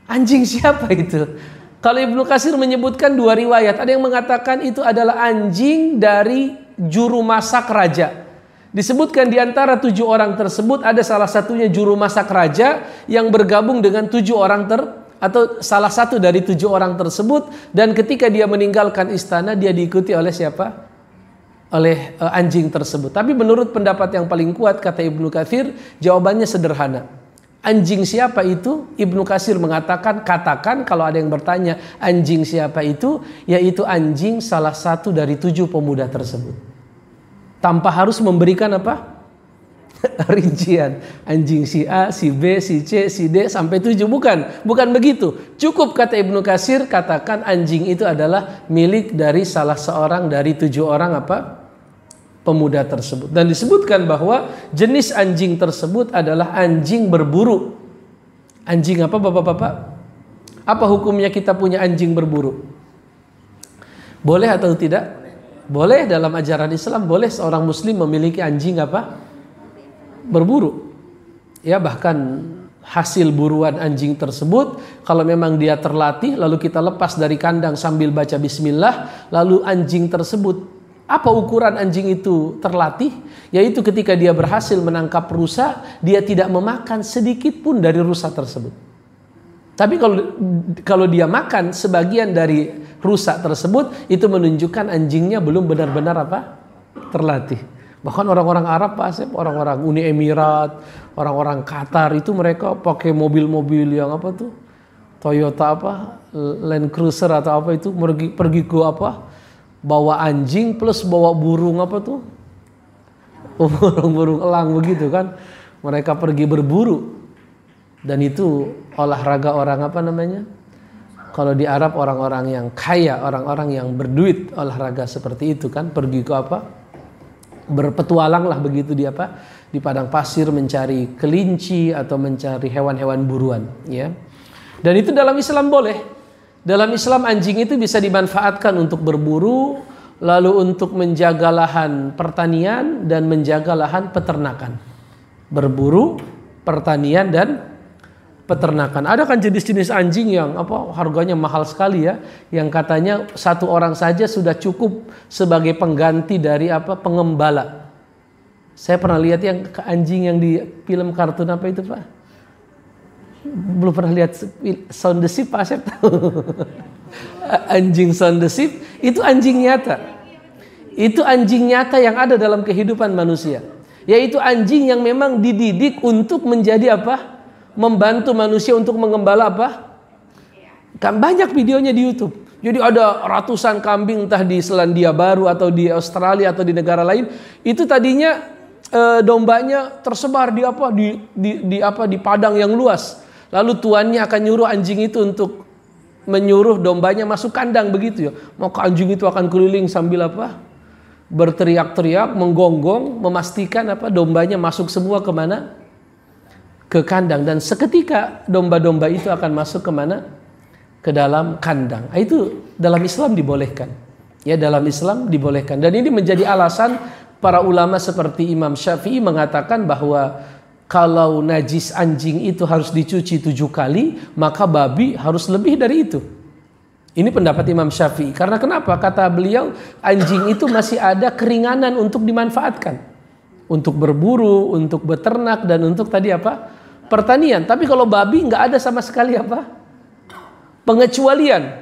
Anjing siapa itu? Kalau Ibnu Katsir menyebutkan 2 riwayat. Ada yang mengatakan itu adalah anjing dari juru masak raja. Disebutkan di antara 7 orang tersebut ada salah satunya juru masak raja yang bergabung dengan 7 orang atau salah satu dari 7 orang tersebut. Dan ketika dia meninggalkan istana, dia diikuti oleh siapa? Oleh anjing tersebut. Tapi menurut pendapat yang paling kuat, kata Ibnu Katsir, jawabannya sederhana. Anjing siapa itu? Ibnu Katsir mengatakan, katakan kalau ada yang bertanya anjing siapa itu, yaitu anjing salah satu dari 7 pemuda tersebut. Tanpa harus memberikan apa? Rincian. Anjing si A, si B, si C, si D sampai 7. Bukan begitu. Cukup kata Ibnu Katsir, katakan anjing itu adalah milik dari salah seorang dari 7 orang apa? Pemuda tersebut. Dan disebutkan bahwa jenis anjing tersebut adalah anjing berburu. Anjing apa, Bapak-bapak? Apa hukumnya kita punya anjing berburu? Boleh atau tidak? Boleh. Dalam ajaran Islam boleh seorang muslim memiliki anjing apa? Berburu. Ya, bahkan hasil buruan anjing tersebut, kalau memang dia terlatih lalu kita lepas dari kandang sambil baca bismillah, lalu anjing tersebut, apa ukuran anjing itu terlatih? Yaitu ketika dia berhasil menangkap rusa, dia tidak memakan sedikit pun dari rusa tersebut. Tapi kalau dia makan sebagian dari rusa tersebut, itu menunjukkan anjingnya belum benar-benar terlatih. Bahkan orang-orang Arab, Pak Asep, orang-orang Uni Emirat, orang-orang Qatar itu mereka pakai mobil-mobil yang Toyota Land Cruiser atau itu, pergi ke bawa anjing plus bawa burung burung elang begitu kan. Mereka pergi berburu. Dan itu olahraga orang kalau di Arab orang-orang yang kaya, orang-orang yang berduit, olahraga seperti itu kan, pergi ke berpetualang lah begitu di padang pasir mencari kelinci atau mencari hewan-hewan buruan, ya. Dan itu dalam Islam boleh. Dalam Islam anjing itu bisa dimanfaatkan untuk berburu, lalu untuk menjaga lahan pertanian dan menjaga lahan peternakan. Berburu, pertanian dan peternakan. Ada kan jenis-jenis anjing yang harganya mahal sekali ya, yang katanya satu orang saja sudah cukup sebagai pengganti dari pengembala. Saya pernah lihat yang anjing yang di film kartun itu, Pak? Belum pernah lihat Shaun the Sheep, Pak Asep tahu? Anjing Shaun the Sheep itu anjing nyata. Itu anjing nyata yang ada dalam kehidupan manusia. Yaitu anjing yang memang dididik untuk menjadi membantu manusia untuk mengembala kan banyak videonya di YouTube. Jadi ada ratusan kambing entah di Selandia Baru atau di Australia atau di negara lain. Itu tadinya dombanya tersebar di padang yang luas. Lalu tuannya akan nyuruh anjing itu untuk menyuruh dombanya masuk kandang begitu ya. Maka anjing itu akan keliling sambil berteriak-teriak, menggonggong, memastikan dombanya masuk semua kemana? Ke kandang. Dan seketika domba-domba itu akan masuk kemana? Ke dalam kandang. Itu dalam Islam dibolehkan. Ya, dalam Islam dibolehkan. Dan ini menjadi alasan para ulama seperti Imam Syafi'i mengatakan bahwa kalau najis anjing itu harus dicuci 7 kali, maka babi harus lebih dari itu. Ini pendapat Imam Syafi'i. Karena kenapa? Kata beliau, anjing itu masih ada keringanan untuk dimanfaatkan. Untuk berburu, untuk beternak, dan untuk tadi pertanian. Tapi kalau babi nggak ada sama sekali pengecualian.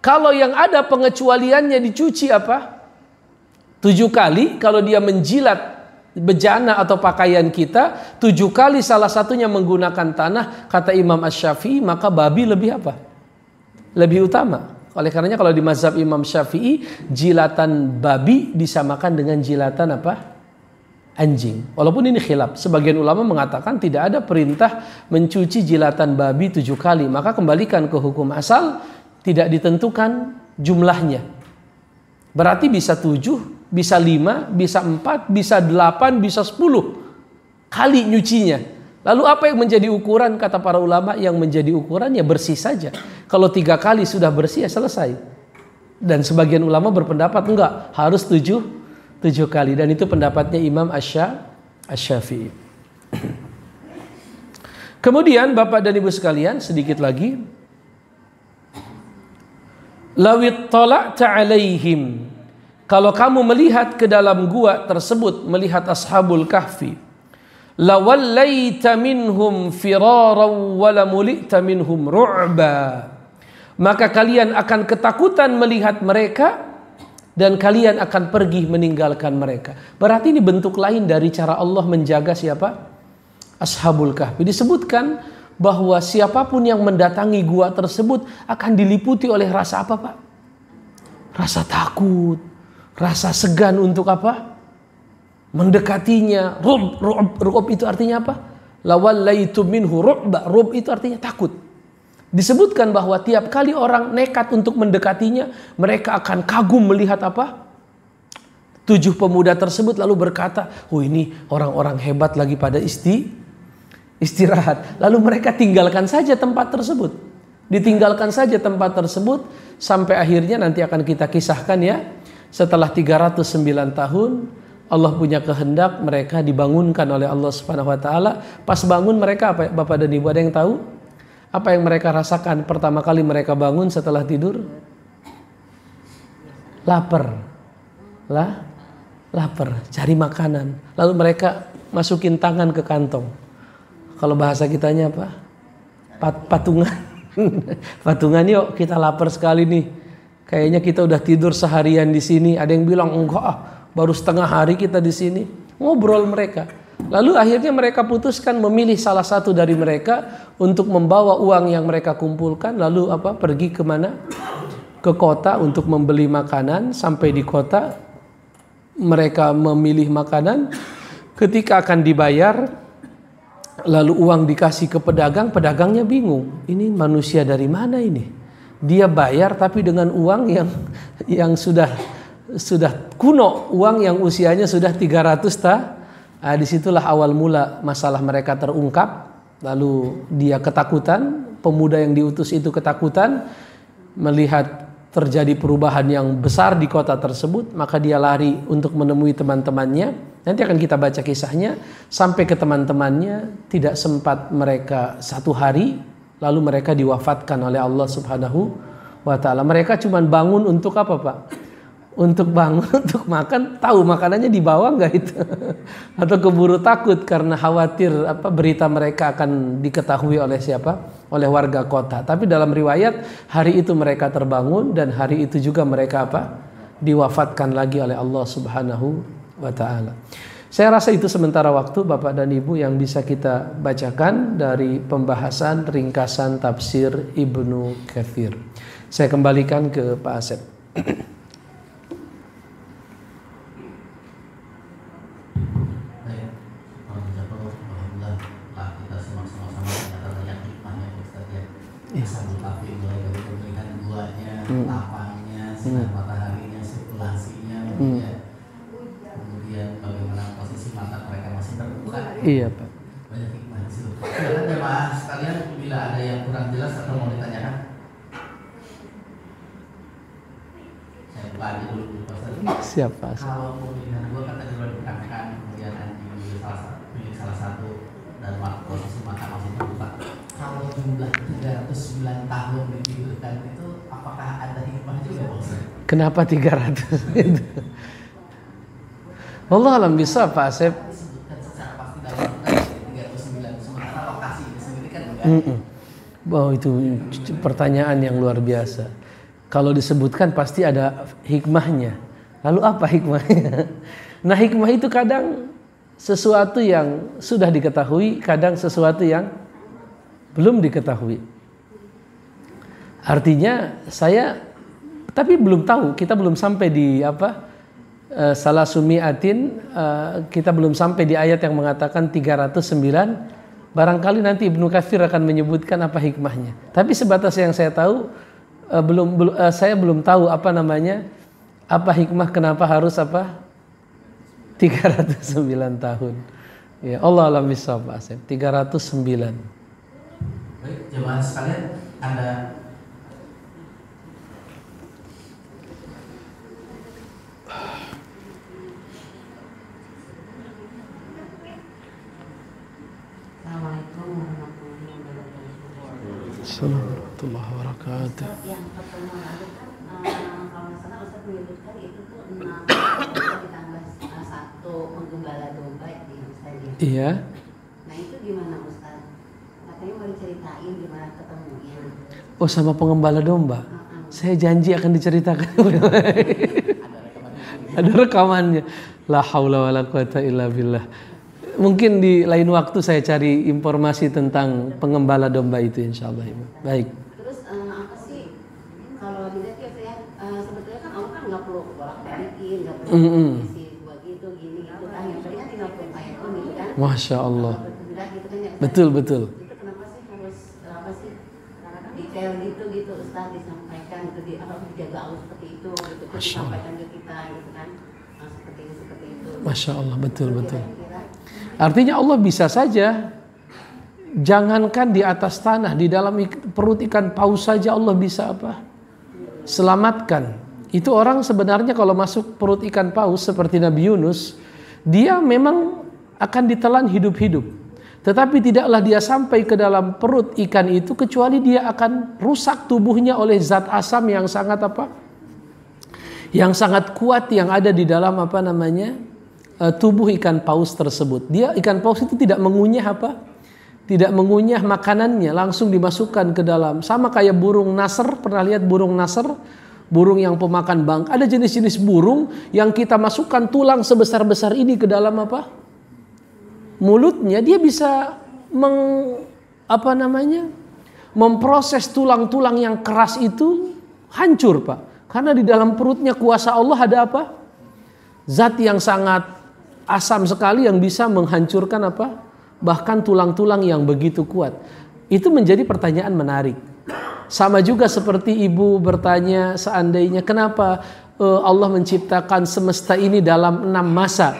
Kalau yang ada pengecualiannya dicuci 7 kali, kalau dia menjilat bejana atau pakaian kita 7 kali, salah satunya menggunakan tanah, kata Imam Asy-Syafi'i, maka babi lebih lebih utama. Oleh karenanya kalau di mazhab Imam Syafi'i, jilatan babi disamakan dengan jilatan anjing. Walaupun ini khilaf, sebagian ulama mengatakan tidak ada perintah mencuci jilatan babi 7 kali, maka kembalikan ke hukum asal, tidak ditentukan jumlahnya. Berarti bisa 7, bisa 5, bisa 4, bisa 8, bisa 10 kali nyucinya. Lalu apa yang menjadi ukuran? Kata para ulama, yang menjadi ukuran ya bersih saja. Kalau 3 kali sudah bersih ya selesai. Dan sebagian ulama berpendapat enggak, harus 7 kali. Dan itu pendapatnya Imam Asy-Syafi'i. Kemudian Bapak dan Ibu sekalian, sedikit lagi. Lawit tala'ta 'alaihim, kalau kamu melihat ke dalam gua tersebut, melihat ashabul kahfi, lawallaita minhum firaran wa lamulita minhum ru'ba, maka kalian akan ketakutan melihat mereka dan kalian akan pergi meninggalkan mereka. Berarti ini bentuk lain dari cara Allah menjaga siapa? Ashabul kahfi. Disebutkan bahwa siapapun yang mendatangi gua tersebut akan diliputi oleh rasa apa, Pak? Rasa takut, rasa segan untuk mendekatinya. Ru'b itu artinya apa? Lawallaitu minhu ru'ba. Ru'b itu artinya takut. Disebutkan bahwa tiap kali orang nekat untuk mendekatinya, mereka akan kagum melihat 7 pemuda tersebut, lalu berkata, oh ini orang-orang hebat lagi pada istirahat. Lalu mereka tinggalkan saja tempat tersebut. Ditinggalkan saja tempat tersebut sampai akhirnya nanti akan kita kisahkan ya. Setelah 309 tahun Allah punya kehendak mereka dibangunkan oleh Allah Subhanahu wa taala. Pas bangun mereka apa Bapak dan Ibu, ada yang tahu? Apa yang mereka rasakan pertama kali mereka bangun setelah tidur? Lapar. Lapar, cari makanan. Lalu mereka masukin tangan ke kantong. Kalau bahasa kitanya apa? Patungan. Patungan, yuk kita lapar sekali nih. Kayaknya kita udah tidur seharian di sini. Ada yang bilang enggak, baru setengah hari kita di sini. Ngobrol mereka. Lalu akhirnya mereka putuskan memilih salah satu dari mereka untuk membawa uang yang mereka kumpulkan, lalu pergi kemana? Ke kota untuk membeli makanan. Sampai di kota mereka memilih makanan. Ketika akan dibayar, lalu uang dikasih ke pedagang, pedagangnya bingung. Ini manusia dari mana ini? Dia bayar tapi dengan uang yang sudah kuno, uang yang usianya sudah 300 tahun. Disitulah awal mula masalah mereka terungkap. Lalu dia ketakutan, pemuda yang diutus itu ketakutan melihat terjadi perubahan yang besar di kota tersebut, maka dia lari untuk menemui teman-temannya. Nanti akan kita baca kisahnya. Sampai ke teman-temannya, tidak sempat mereka 1 hari, lalu mereka diwafatkan oleh Allah Subhanahu wa Ta'ala. Mereka cuma bangun untuk apa, Pak? Untuk bangun, untuk makan. Tahu makanannya dibawa nggak itu? Atau keburu takut karena khawatir berita mereka akan diketahui oleh siapa? Oleh warga kota. Tapi dalam riwayat hari itu mereka terbangun dan hari itu juga mereka diwafatkan lagi oleh Allah Subhanahu wa Ta'ala. Saya rasa itu sementara waktu Bapak dan Ibu yang bisa kita bacakan dari pembahasan ringkasan tafsir Ibnu Katsir. Saya kembalikan ke Pak Asep. Lapangnya, sinar mataharinya, sirkulasinya, kemudian bagaimana posisi mata mereka masih terbuka. Iya, Pak. Banyak hikmah di situ. Silakan jemaah sekalian, bila ada yang kurang jelas atau mau ditanyakan, saya buka aja dulu Pak Ustaz. Siapa? Kalau pemilihan dua kan tadi sudah dikatakan, kemudian pilih salah satu dan posisi mata masih terbuka. Kalau jumlah 309 tahun ditidurkan itu, apakah ada hikmah juga, Pak Ustaz? Kenapa 300 itu? Allah alam bisa, Pak Asep. Disebutkan secara pasti dalam 309, sementara lokasi ini sendiri kan enggak. Wow, itu pertanyaan yang luar biasa. Kalau disebutkan pasti ada hikmahnya. Lalu apa hikmahnya? Nah, hikmah itu kadang sesuatu yang sudah diketahui, kadang sesuatu yang belum diketahui. Artinya tapi belum tahu, kita belum sampai di salah sumiatin, kita belum sampai di ayat yang mengatakan 309. Barangkali nanti Ibnu Katsir akan menyebutkan apa hikmahnya. Tapi sebatas yang saya tahu, saya belum tahu apa hikmah kenapa harus 309 tahun. Ya, Allah alam bissawab, Pak Asep. 309. Baik, jemaah sekalian, Anda Assalamualaikum warahmatullahi wabarakatuh. Assalamualaikum wabarakatuh. Yang pertama lalu kan kalau nggak salah Ustaz menyebutkan itu tuh 6 ditambah 1 menggembala domba ya Ustaz ya. Iya. Nah itu gimana Ustaz? Katanya mau diceritain gimana ketemunya. Oh, sama pengembala domba. Saya janji akan diceritakan. Ada rekamannya. La haula wala quwata illa billah. Mungkin di lain waktu saya cari informasi tentang pengembala domba itu, insyaallah Ibu. Baik. Terus apa sih kalau dilihat ya saya sebetulnya kan Allah kan nggak perlu bolak-balikin, nggak perlu isi buat gitu gini gitu kan. Yang penting kan tinggal perumpamaan gitu kan. Masya Allah. Berpindah gitu kan ya. Betul betul. Itu kenapa sih harus apa sih detail gitu Ustaz disampaikan gitu dijaga Allah seperti itu gitu disampaikan ke kita gitu kan seperti itu. Masya Allah, betul betul. Artinya Allah bisa saja, jangankan di atas tanah, di dalam perut ikan paus saja Allah bisa selamatkan. Itu orang sebenarnya kalau masuk perut ikan paus seperti Nabi Yunus, dia memang akan ditelan hidup-hidup. Tetapi tidaklah dia sampai ke dalam perut ikan itu kecuali dia akan rusak tubuhnya oleh zat asam yang sangat yang sangat kuat yang ada di dalam tubuh ikan paus tersebut. Ikan paus itu tidak mengunyah tidak mengunyah makanannya, langsung dimasukkan ke dalam. Sama kayak burung nasr, pernah lihat burung nasr? Burung yang pemakan bangkai. Ada jenis-jenis burung yang kita masukkan tulang sebesar-besar ini ke dalam apa? Mulutnya, dia bisa memproses tulang-tulang yang keras itu hancur, Pak. Karena di dalam perutnya kuasa Allah ada apa? Zat yang sangat asam sekali yang bisa menghancurkan apa? Bahkan tulang-tulang yang begitu kuat. Itu menjadi pertanyaan menarik. Sama juga seperti ibu bertanya seandainya kenapa Allah menciptakan semesta ini dalam 6 masa.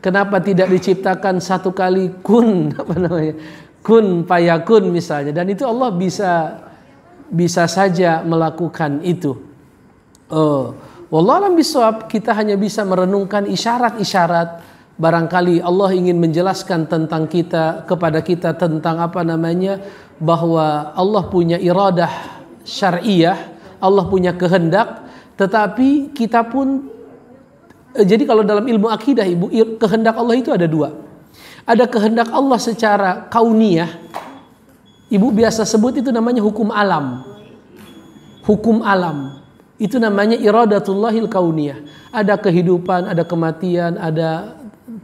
Kenapa tidak diciptakan satu kali kun fayakun misalnya. Dan itu Allah bisa saja melakukan itu. Wallahu a'lam bishawab, kita hanya bisa merenungkan isyarat-isyarat. Barangkali Allah ingin menjelaskan tentang kepada kita tentang bahwa Allah punya iradah syar'iyah, Allah punya kehendak, tetapi kita pun jadi kalau dalam ilmu akidah Ibu, kehendak Allah itu ada 2. Ada kehendak Allah secara kauniyah. Ibu biasa sebut itu namanya hukum alam. Hukum alam. Itu namanya iradatullahil kauniyah. Ada kehidupan, ada kematian, ada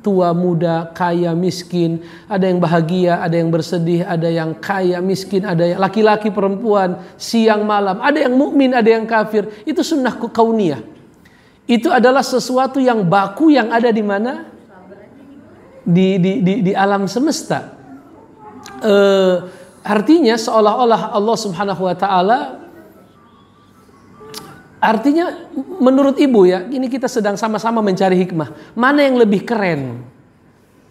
tua, muda, kaya, miskin, ada yang bahagia, ada yang bersedih, ada yang kaya, miskin, ada yang laki-laki, perempuan, siang, malam, ada yang mukmin, ada yang kafir. Itu sunnah kauniyah. Itu adalah sesuatu yang baku yang ada di mana? Di alam semesta. Artinya seolah-olah Allah Subhanahu wa taala, artinya menurut Ibu ya, ini kita sedang sama-sama mencari hikmah. Mana yang lebih keren?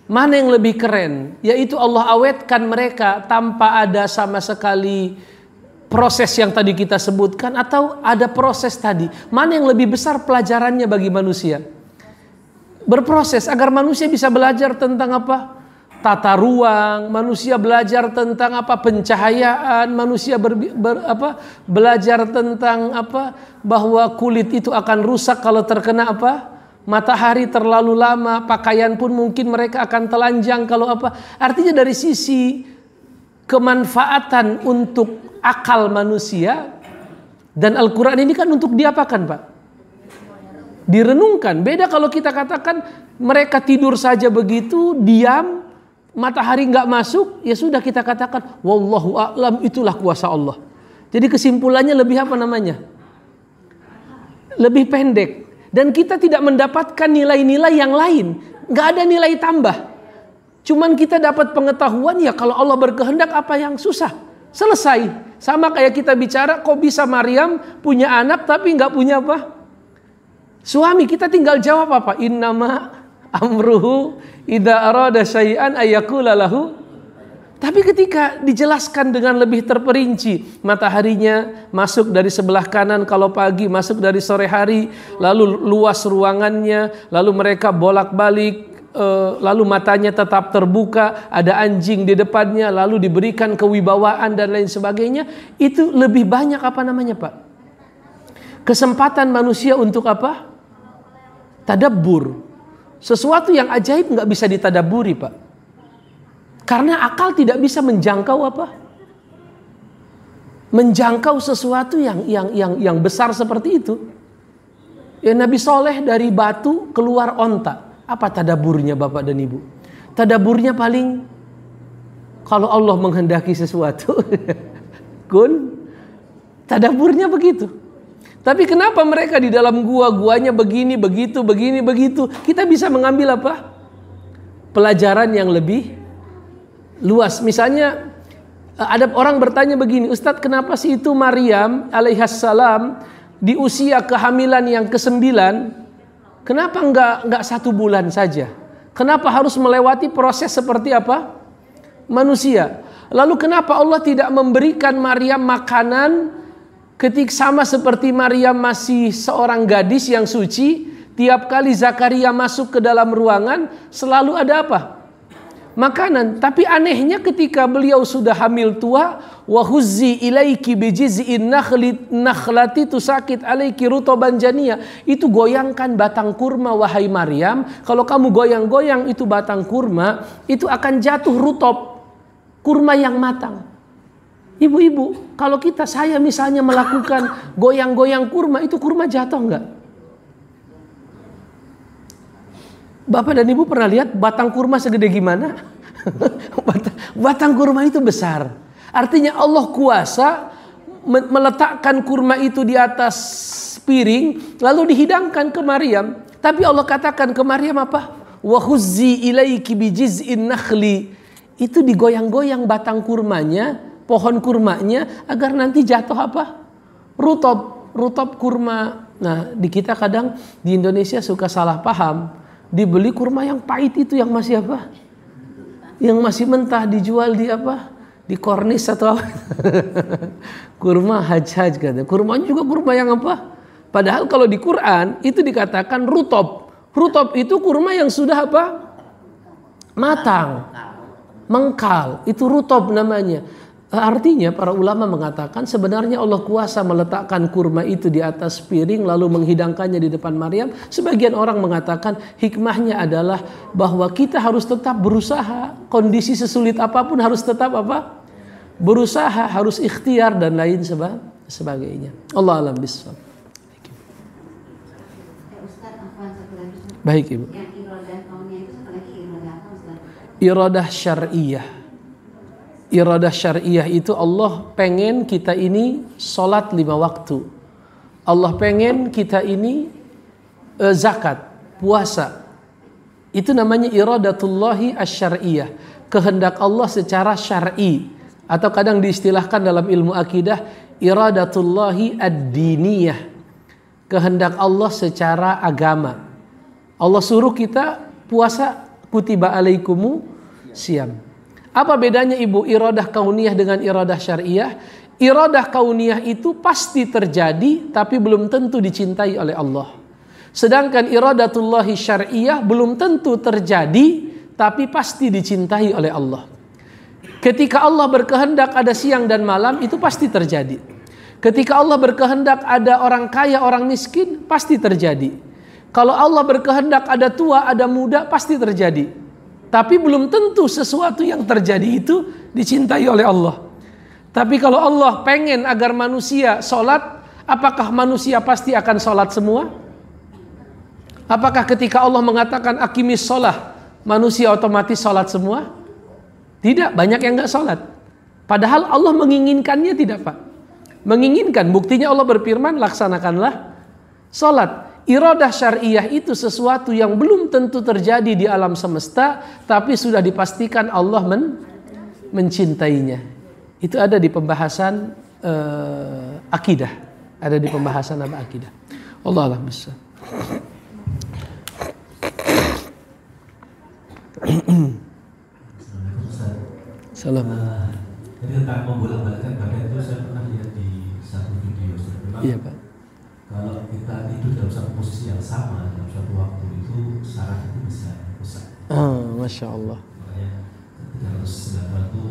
Mana yang lebih keren? Yaitu Allah awetkan mereka tanpa ada sama sekali proses yang tadi kita sebutkan, atau ada proses tadi. Mana yang lebih besar pelajarannya bagi manusia? Berproses agar manusia bisa belajar tentang apa? Tata ruang, manusia belajar tentang apa? Pencahayaan, manusia belajar tentang apa? Bahwa kulit itu akan rusak kalau terkena apa? Matahari terlalu lama, pakaian pun mungkin mereka akan telanjang kalau apa? Artinya dari sisi kemanfaatan untuk akal manusia, dan Al-Quran ini kan untuk diapakan, Pak? Direnungkan. Beda kalau kita katakan mereka tidur saja begitu, diam, matahari nggak masuk, ya sudah kita katakan wallahu a'lam, itulah kuasa Allah. Jadi kesimpulannya lebih apa namanya? Lebih pendek. Dan kita tidak mendapatkan nilai-nilai yang lain. Nggak ada nilai tambah. Cuman kita dapat pengetahuan, ya kalau Allah berkehendak apa yang susah? Selesai. Sama kayak kita bicara, kok bisa Maryam punya anak tapi nggak punya apa? Suami. Kita tinggal jawab apa? Innama amruhu idza arada syai'an ayyakula lahu. Tapi ketika dijelaskan dengan lebih terperinci, mataharinya masuk dari sebelah kanan kalau pagi, masuk dari sore hari, lalu luas ruangannya, lalu mereka bolak-balik, lalu matanya tetap terbuka, ada anjing di depannya, lalu diberikan kewibawaan dan lain sebagainya. Itu lebih banyak apa namanya, Pak? Kesempatan manusia untuk apa? Tadabbur. Sesuatu yang ajaib nggak bisa ditadaburi, Pak. Karena akal tidak bisa menjangkau apa? Menjangkau sesuatu yang besar seperti itu. Ya, Nabi Soleh dari batu keluar onta. Apa tadaburnya Bapak dan Ibu? Tadaburnya paling kalau Allah menghendaki sesuatu, kun, tadaburnya begitu. Tapi kenapa mereka di dalam guanya begini, begitu, begini, begitu? Kita bisa mengambil apa? Pelajaran yang lebih luas. Misalnya ada orang bertanya begini, Ustadz, kenapa sih itu Maryam alaihissalam di usia kehamilan yang ke-9, kenapa enggak 1 bulan saja? Kenapa harus melewati proses seperti apa? Manusia. Lalu kenapa Allah tidak memberikan Maryam makanan ketika sama seperti Maryam masih seorang gadis yang suci? Tiap kali Zakaria masuk ke dalam ruangan selalu ada apa? Makanan. Tapi anehnya ketika beliau sudah hamil tua, wa huzzi ilaiki bijiz'in nakhlati tusakit alaiki rutoban janiyah. Itu goyangkan batang kurma wahai Maryam. Kalau kamu goyang-goyang itu batang kurma, itu akan jatuh rutob. kurma yang matang. Ibu-ibu, kalau saya misalnya melakukan goyang-goyang kurma, itu kurma jatuh enggak? Bapak dan Ibu pernah lihat batang kurma segede gimana? Batang kurma itu besar. Artinya Allah kuasa meletakkan kurma itu di atas piring lalu dihidangkan ke Maryam. Tapi Allah katakan ke Maryam apa? Wa khuzzi ilaiki bijiz'in nakhli. Itu digoyang-goyang batang kurmanya, pohon kurmanya agar nanti jatuh apa? Rutob kurma. Nah, di kita kadang di Indonesia suka salah paham. Dibeli kurma yang pahit itu yang masih apa? Yang masih mentah dijual di apa? Di kornis atau apa? Kurma haj-haj katanya. Kurmanya juga kurma yang apa? Padahal kalau di Quran itu dikatakan rutob. Rutob itu kurma yang sudah apa? Matang. Mengkal. Itu rutob namanya. Artinya para ulama mengatakan sebenarnya Allah kuasa meletakkan kurma itu di atas piring lalu menghidangkannya di depan Maryam. Sebagian orang mengatakan hikmahnya adalah bahwa kita harus tetap berusaha. Kondisi sesulit apapun harus tetap apa? Berusaha, harus ikhtiar dan lain sebagainya. Allah alam bisawab. Baik Ibu. Yang iradah kaumnya itu satu lagi iradah apa Ustaz? Iradah syariah. Iradah syariah itu Allah pengen kita ini sholat 5 waktu. Allah pengen kita ini zakat, puasa. Itu namanya iradatullahi asy-syar'iyyah. Kehendak Allah secara syar'i. Atau kadang diistilahkan dalam ilmu akidah iradatullahi ad-diniyah. Kehendak Allah secara agama. Allah suruh kita puasa, kutiba alaikumu siyam. Apa bedanya Ibu iradah kauniyah dengan iradah syariah? Iradah kauniyah itu pasti terjadi tapi belum tentu dicintai oleh Allah. Sedangkan iradatullahi syariah belum tentu terjadi tapi pasti dicintai oleh Allah. Ketika Allah berkehendak ada siang dan malam itu pasti terjadi. Ketika Allah berkehendak ada orang kaya, orang miskin pasti terjadi. Kalau Allah berkehendak ada tua, ada muda pasti terjadi. Tapi belum tentu sesuatu yang terjadi itu dicintai oleh Allah. Tapi kalau Allah pengen agar manusia sholat, apakah manusia pasti akan sholat semua? Apakah ketika Allah mengatakan akimis sholat, manusia otomatis sholat semua? Tidak, banyak yang nggak sholat. Padahal Allah menginginkannya tidak Pak? Menginginkan, buktinya Allah berfirman, laksanakanlah sholat. Iradah syariah itu sesuatu yang belum tentu terjadi di alam semesta, tapi sudah dipastikan Allah mencintainya. Itu ada di pembahasan akidah. Ada di pembahasan apa akidah. Allah alam bisa. Salam. Jadi tentang membolak-balikkan badan itu saya pernah lihat di satu video. Iya Pak. Kalau kita tidur dalam satu posisi yang sama dalam suatu waktu itu saraf itu bisa rusak. Masya Allah. Makanya 390 itu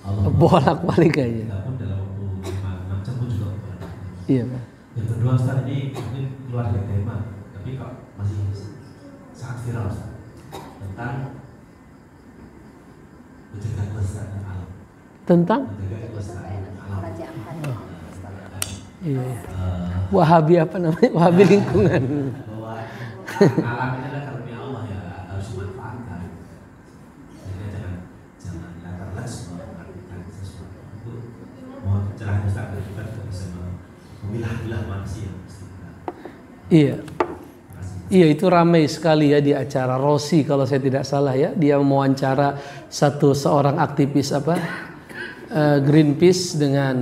Allah bolak-balik aja. Kita pun dalam waktu 5-6 jam pun juga bolak-balik. Iya Pak. Yang kedua Ustaz, ini mungkin keluar dari tema, tapi kok masih sangat viral Ustaz, tentang menjaga kelestarian alam. Tentang? Menjaga kelestarian alam. Iya. Wahabi apa namanya? Wahabi lingkungan. Bahwa alam ini adalah karunia Allah ya, harus dimanfaatkan. Jadi jangan lantas melakukan sesuatu itu. Mohon pencerahan Ustaz agar kita juga bisa memilah-milah manusia. Iya. Iya, itu ramai sekali ya di acara Rossi kalau saya tidak salah ya. Dia mewawancara seorang aktivis apa? Greenpeace dengan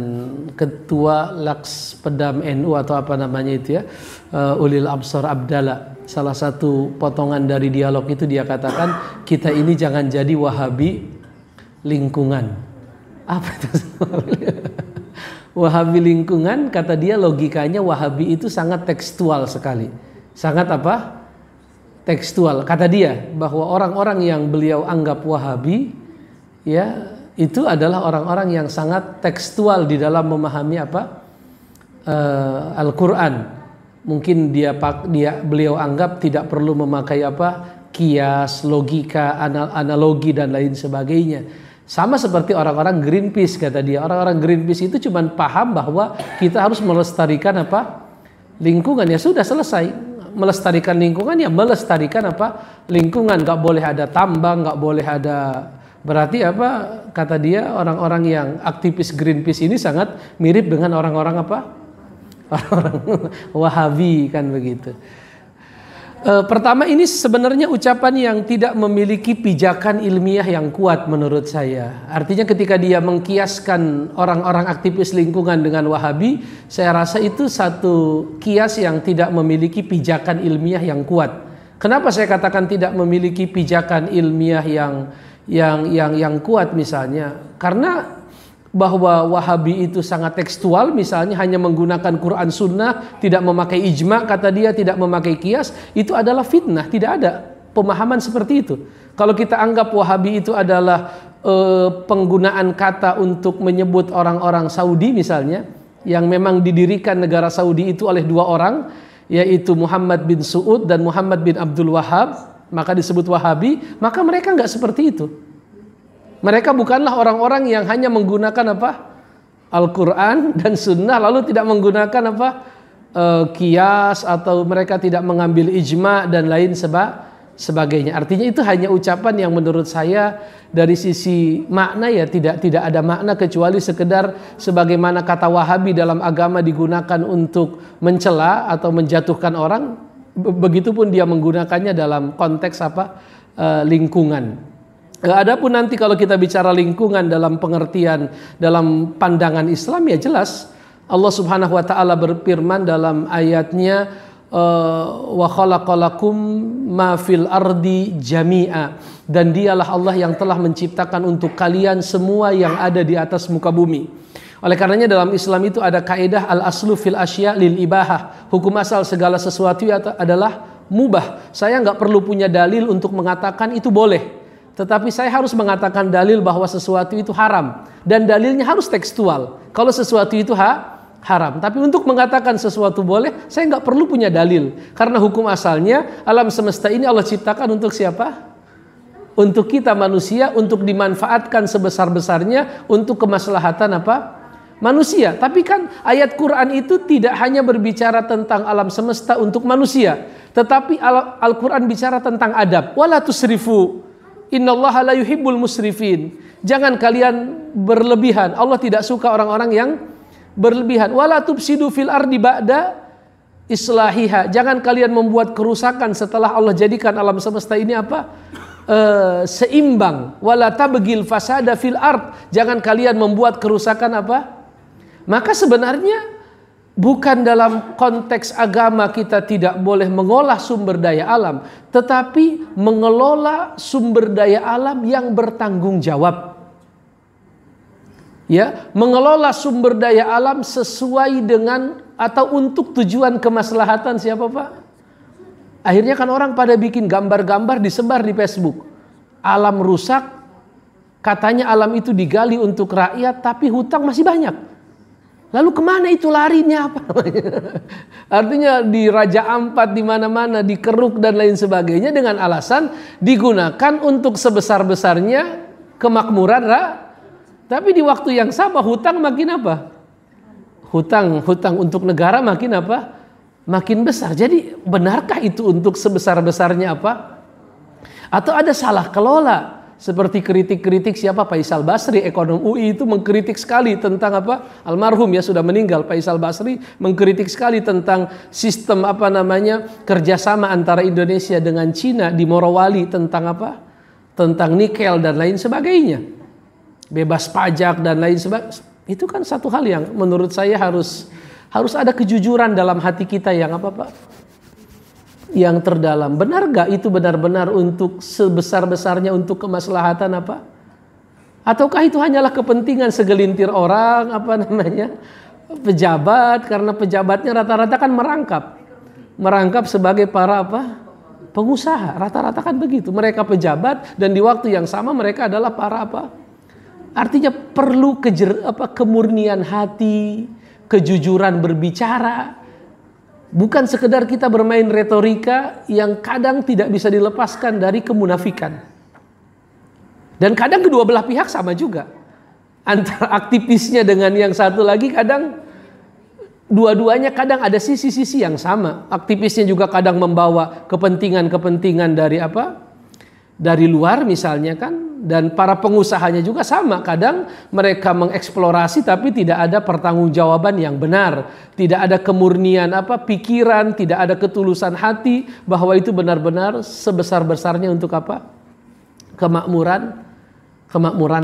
ketua Laks Pedam NU atau apa namanya itu ya, Ulil Absar Abdallah. Salah satu potongan dari dialog itu dia katakan kita ini jangan jadi Wahabi lingkungan. Apa itu? Wahabi lingkungan, kata dia logikanya Wahabi itu sangat tekstual sekali. Sangat apa? Tekstual. Kata dia bahwa orang-orang yang beliau anggap Wahabi ya itu adalah orang-orang yang sangat tekstual di dalam memahami apa Al-Quran. Mungkin beliau anggap tidak perlu memakai apa kias, logika, analogi dan lain sebagainya. Sama seperti orang-orang Greenpeace, kata dia. Orang-orang Greenpeace itu cuma paham bahwa kita harus melestarikan apa? Lingkungan. Ya sudah, selesai. Melestarikan lingkungan, ya melestarikan apa? Lingkungan. Gak boleh ada tambang, gak boleh ada. Berarti apa? Kata dia, orang-orang yang aktivis Greenpeace ini sangat mirip dengan orang-orang apa? Orang-orang Wahabi, kan begitu. Pertama, ini sebenarnya ucapan yang tidak memiliki pijakan ilmiah yang kuat menurut saya. Artinya ketika dia mengkiaskan orang-orang aktivis lingkungan dengan Wahabi, saya rasa itu satu kias yang tidak memiliki pijakan ilmiah yang kuat. Kenapa saya katakan tidak memiliki pijakan ilmiah yang kuat misalnya? Karena bahwa Wahabi itu sangat tekstual, misalnya hanya menggunakan Quran Sunnah, tidak memakai ijma, kata dia, tidak memakai kias, itu adalah fitnah. Tidak ada pemahaman seperti itu. Kalau kita anggap Wahabi itu adalah penggunaan kata untuk menyebut orang-orang Saudi misalnya, yang memang didirikan negara Saudi itu oleh dua orang, yaitu Muhammad bin Su'ud dan Muhammad bin Abdul Wahhab, maka disebut Wahabi, maka mereka nggak seperti itu. Mereka bukanlah orang-orang yang hanya menggunakan apa? Al-Quran dan Sunnah, lalu tidak menggunakan apa? Kias, atau mereka tidak mengambil ijma dan lain sebagainya. Artinya itu hanya ucapan yang menurut saya dari sisi makna ya tidak ada makna, kecuali sekedar sebagaimana kata Wahabi dalam agama digunakan untuk mencela atau menjatuhkan orang, begitupun dia menggunakannya dalam konteks apa? Lingkungan. Adapun nanti kalau kita bicara lingkungan dalam pengertian, dalam pandangan Islam, ya jelas Allah Subhanahu wa taala berfirman dalam ayatnya, wa khalaqalakum ma fil ardi jami'a, dan dialah Allah yang telah menciptakan untuk kalian semua yang ada di atas muka bumi. Oleh karenanya dalam Islam itu ada kaidah al-aslu fil asya lil ibahah. Hukum asal segala sesuatu adalah mubah. Saya nggak perlu punya dalil untuk mengatakan itu boleh. Tetapi saya harus mengatakan dalil bahwa sesuatu itu haram. Dan dalilnya harus tekstual. Kalau sesuatu itu haram. Tapi untuk mengatakan sesuatu boleh, saya nggak perlu punya dalil. Karena hukum asalnya, alam semesta ini Allah ciptakan untuk siapa? Untuk kita manusia, untuk dimanfaatkan sebesar-besarnya, untuk kemaslahatan apa? Manusia. Tapi kan ayat Quran itu tidak hanya berbicara tentang alam semesta untuk manusia. Tetapi Al-Quran bicara tentang adab. Wala tusrifu. Innallaha la yuhibbul musrifin. Jangan kalian berlebihan. Allah tidak suka orang-orang yang berlebihan. Wala tufsidu fil ardi ba'da islahiha. Jangan kalian membuat kerusakan setelah Allah jadikan alam semesta ini apa? Seimbang. Wala tabghil fasada fil ard. Jangan kalian membuat kerusakan apa? Maka sebenarnya bukan dalam konteks agama kita tidak boleh mengolah sumber daya alam, tetapi mengelola sumber daya alam yang bertanggung jawab. Ya, mengelola sumber daya alam sesuai dengan atau untuk tujuan kemaslahatan siapa, Pak? Akhirnya kan orang pada bikin gambar-gambar disebar di Facebook. Alam rusak, katanya alam itu digali untuk rakyat, tapi hutang masih banyak. Lalu kemana itu larinya, apa namanya? Artinya di Raja Ampat, di mana-mana, di Keruk dan lain sebagainya, dengan alasan digunakan untuk sebesar-besarnya kemakmuran Tapi di waktu yang sama hutang makin apa? Hutang untuk negara makin apa? Makin besar. Jadi benarkah itu untuk sebesar-besarnya apa? Atau ada salah kelola? Seperti kritik-kritik siapa? Faisal Basri, ekonom UI, itu mengkritik sekali tentang apa? Almarhum ya, sudah meninggal, Faisal Basri mengkritik sekali tentang sistem apa namanya kerjasama antara Indonesia dengan Cina di Morowali, tentang apa? Tentang nikel dan lain sebagainya, bebas pajak dan lain sebagainya. Itu kan satu hal yang menurut saya harus ada kejujuran dalam hati kita yang apa, Pak? Yang terdalam. Benar gak itu benar-benar untuk sebesar-besarnya untuk kemaslahatan apa? Ataukah itu hanyalah kepentingan segelintir orang, apa namanya, pejabat, karena pejabatnya rata-rata kan merangkap sebagai para apa? Pengusaha. Rata-rata kan begitu. Mereka pejabat dan di waktu yang sama mereka adalah para apa? Artinya perlu kemurnian hati, kejujuran berbicara. Bukan sekedar kita bermain retorika yang kadang tidak bisa dilepaskan dari kemunafikan. Dan kadang kedua belah pihak sama juga. Antara aktivisnya dengan yang satu lagi kadang dua-duanya kadang ada sisi-sisi yang sama. Aktivisnya juga kadang membawa kepentingan-kepentingan dari apa? Dari luar misalnya kan. Dan para pengusahanya juga sama. Kadang mereka mengeksplorasi tapi tidak ada pertanggungjawaban yang benar. Tidak ada kemurnian pikiran, tidak ada ketulusan hati bahwa itu benar-benar sebesar-besarnya untuk apa? Kemakmuran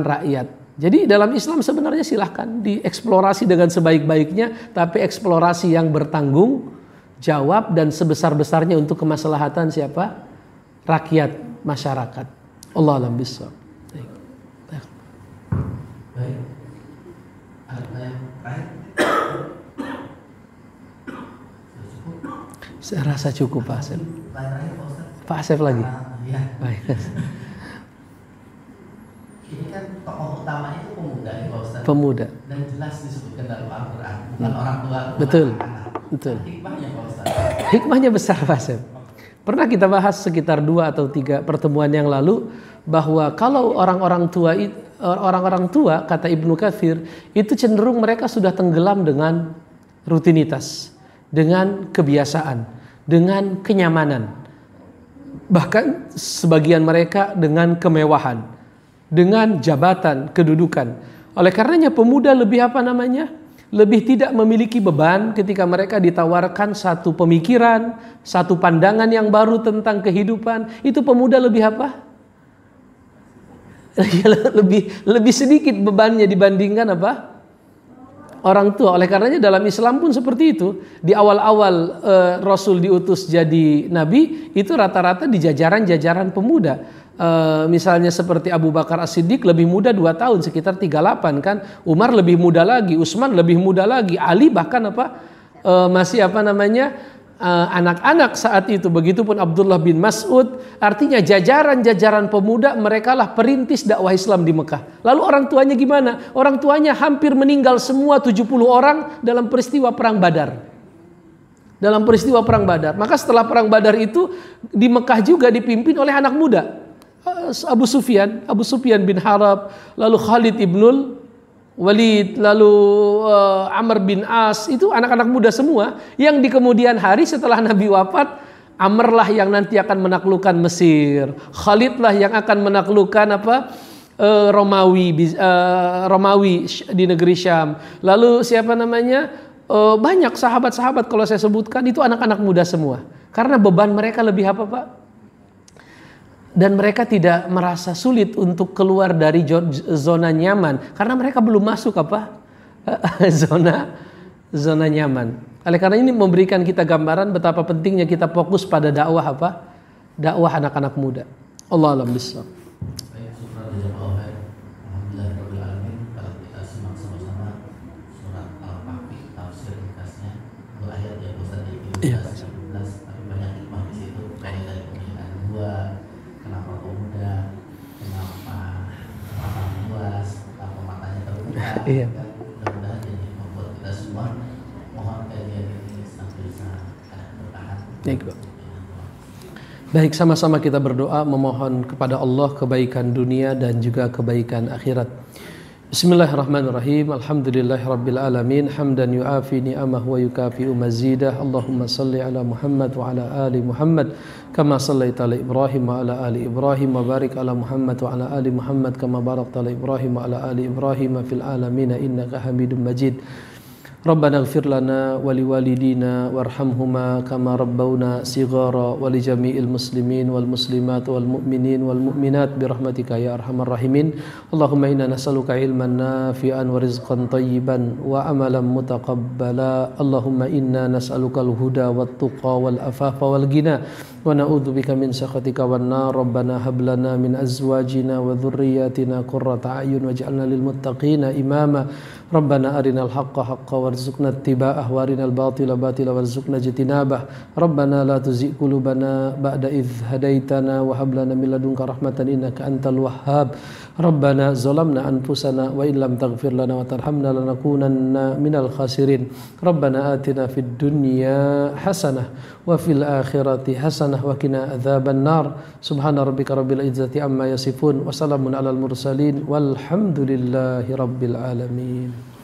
rakyat. Jadi dalam Islam sebenarnya silahkan dieksplorasi dengan sebaik-baiknya, tapi eksplorasi yang bertanggung jawab dan sebesar-besarnya untuk kemaslahatan siapa? Rakyat, masyarakat. Allah a'lam bishawab. Baik. Ada yang terakhir? Saya rasa cukup Pak Asep. Terakhir Pak Ustaz. Pak Asep lagi. Ya. Baik. Ini kan tokoh utamanya itu pemuda ya Pak Ustaz. Pemuda. Dan jelas disebutkan dalam Al-Quran, bukan orang tua. Betul. Anak. Betul. Hikmahnya Pak Ustaz. Hikmahnya besar Pak Asep. Pernah kita bahas sekitar 2 atau 3 pertemuan yang lalu bahwa kalau orang-orang tua kata Ibnu Katsir itu cenderung mereka sudah tenggelam dengan rutinitas, dengan kebiasaan, dengan kenyamanan. Bahkan sebagian mereka dengan kemewahan, dengan jabatan, kedudukan. Oleh karenanya pemuda lebih lebih tidak memiliki beban ketika mereka ditawarkan satu pemikiran, satu pandangan yang baru tentang kehidupan. Itu pemuda lebih lebih sedikit bebannya dibandingkan orang tua. Oleh karenanya dalam Islam pun seperti itu. Di awal-awal Rasul diutus jadi nabi, itu rata-rata di jajaran pemuda. Misalnya seperti Abu Bakar As-Siddiq lebih muda 2 tahun, sekitar 38 kan. Umar lebih muda lagi, Utsman lebih muda lagi, Ali bahkan masih anak-anak saat itu. Begitupun Abdullah bin Mas'ud. Artinya jajaran pemuda, mereka lah perintis dakwah Islam di Mekah. Lalu orang tuanya gimana? Orang tuanya hampir meninggal semua 70 orang dalam peristiwa perang Badar. Maka setelah perang Badar itu di Mekah juga dipimpin oleh anak muda. Abu Sufyan bin Harb, lalu Khalid ibnul Walid, lalu Amr bin As, itu anak-anak muda semua yang di kemudian hari setelah Nabi wafat, Amr lah yang nanti akan menaklukkan Mesir, Khalid lah yang akan menaklukkan Romawi di negeri Syam. Lalu banyak sahabat-sahabat kalau saya sebutkan itu anak-anak muda semua. Karena beban mereka lebih dan mereka tidak merasa sulit untuk keluar dari zona nyaman karena mereka belum masuk zona nyaman. Oleh karena ini memberikan kita gambaran betapa pentingnya kita fokus pada dakwah anak-anak muda. Allah a'lam bishawab. Baik, syukur jazakallahu khair. Alhamdulillahirabbil alamin. Kalau kita simak sama-sama surat Al-Kahfi tafsir ringkasnya 2 ayat ya Ustaz di Iya, 11, tapi banyak hikmah di situ. Mulai dari pemilihan 2, kenapa pemuda, kenapa mata luas, kenapa matanya terbuka. Iya. Dan mudah-mudahan jadi membuat kita semua mohon kajian ini senantiasa bertahan. Baik, sama-sama kita berdoa memohon kepada Allah kebaikan dunia dan juga kebaikan akhirat. Bismillahirrahmanirrahim. Alhamdulillahirabbil alamin, hamdan yuafi ni'amahu wa yukafi'u mazidah. Allahumma salli ala Muhammad wa ala ali Muhammad kama sallaita ala Ibrahim wa ala ali Ibrahim wa barik ala Muhammad wa ala ali Muhammad kama barakta ala Ibrahim wa ala ali Ibrahim fil alamin innaka Hamidum Majid. Rabbana ighfir lana wa liwalidina warhamhuma kama rabbawna shighara wa li jami'il muslimin wal muslimat wal mu'minin wal mu'minat birahmatika ya arhamar rahimin. Allahumma inna nas'aluka ilman nafi'an wa rizqan tayyiban wa amalan mutaqabbala. Allahumma inna nas'aluka al-huda wat tuqa wal afafa wal ghina wa na'udzubika min sakhatika wan nar. Rabbana hab lana min azwajina wa dhurriyyatina qurrata a'yun waj'alna lil muttaqina imama. Rabbana arinal haqqa haqqan warzuqna ittiba'ah wa arinal batila batila warzuqna jitinabah. Rabbana la tuzigh qulubana ba'da idh hadaitana wa hab lana min ladunka rahmatan innaka antal wahhab. Rabbana zalamna anfusana wa in lam taghfir lana wa tarhamna lanakunanna minal khasirin. Rabbana atina fid dunya hasanah wa fil akhirati hasanah wa qina adzaban nar. Subhana rabbika rabbil izzati amma yasifun wa salamun alal mursalin walhamdulillahi rabbil alamin.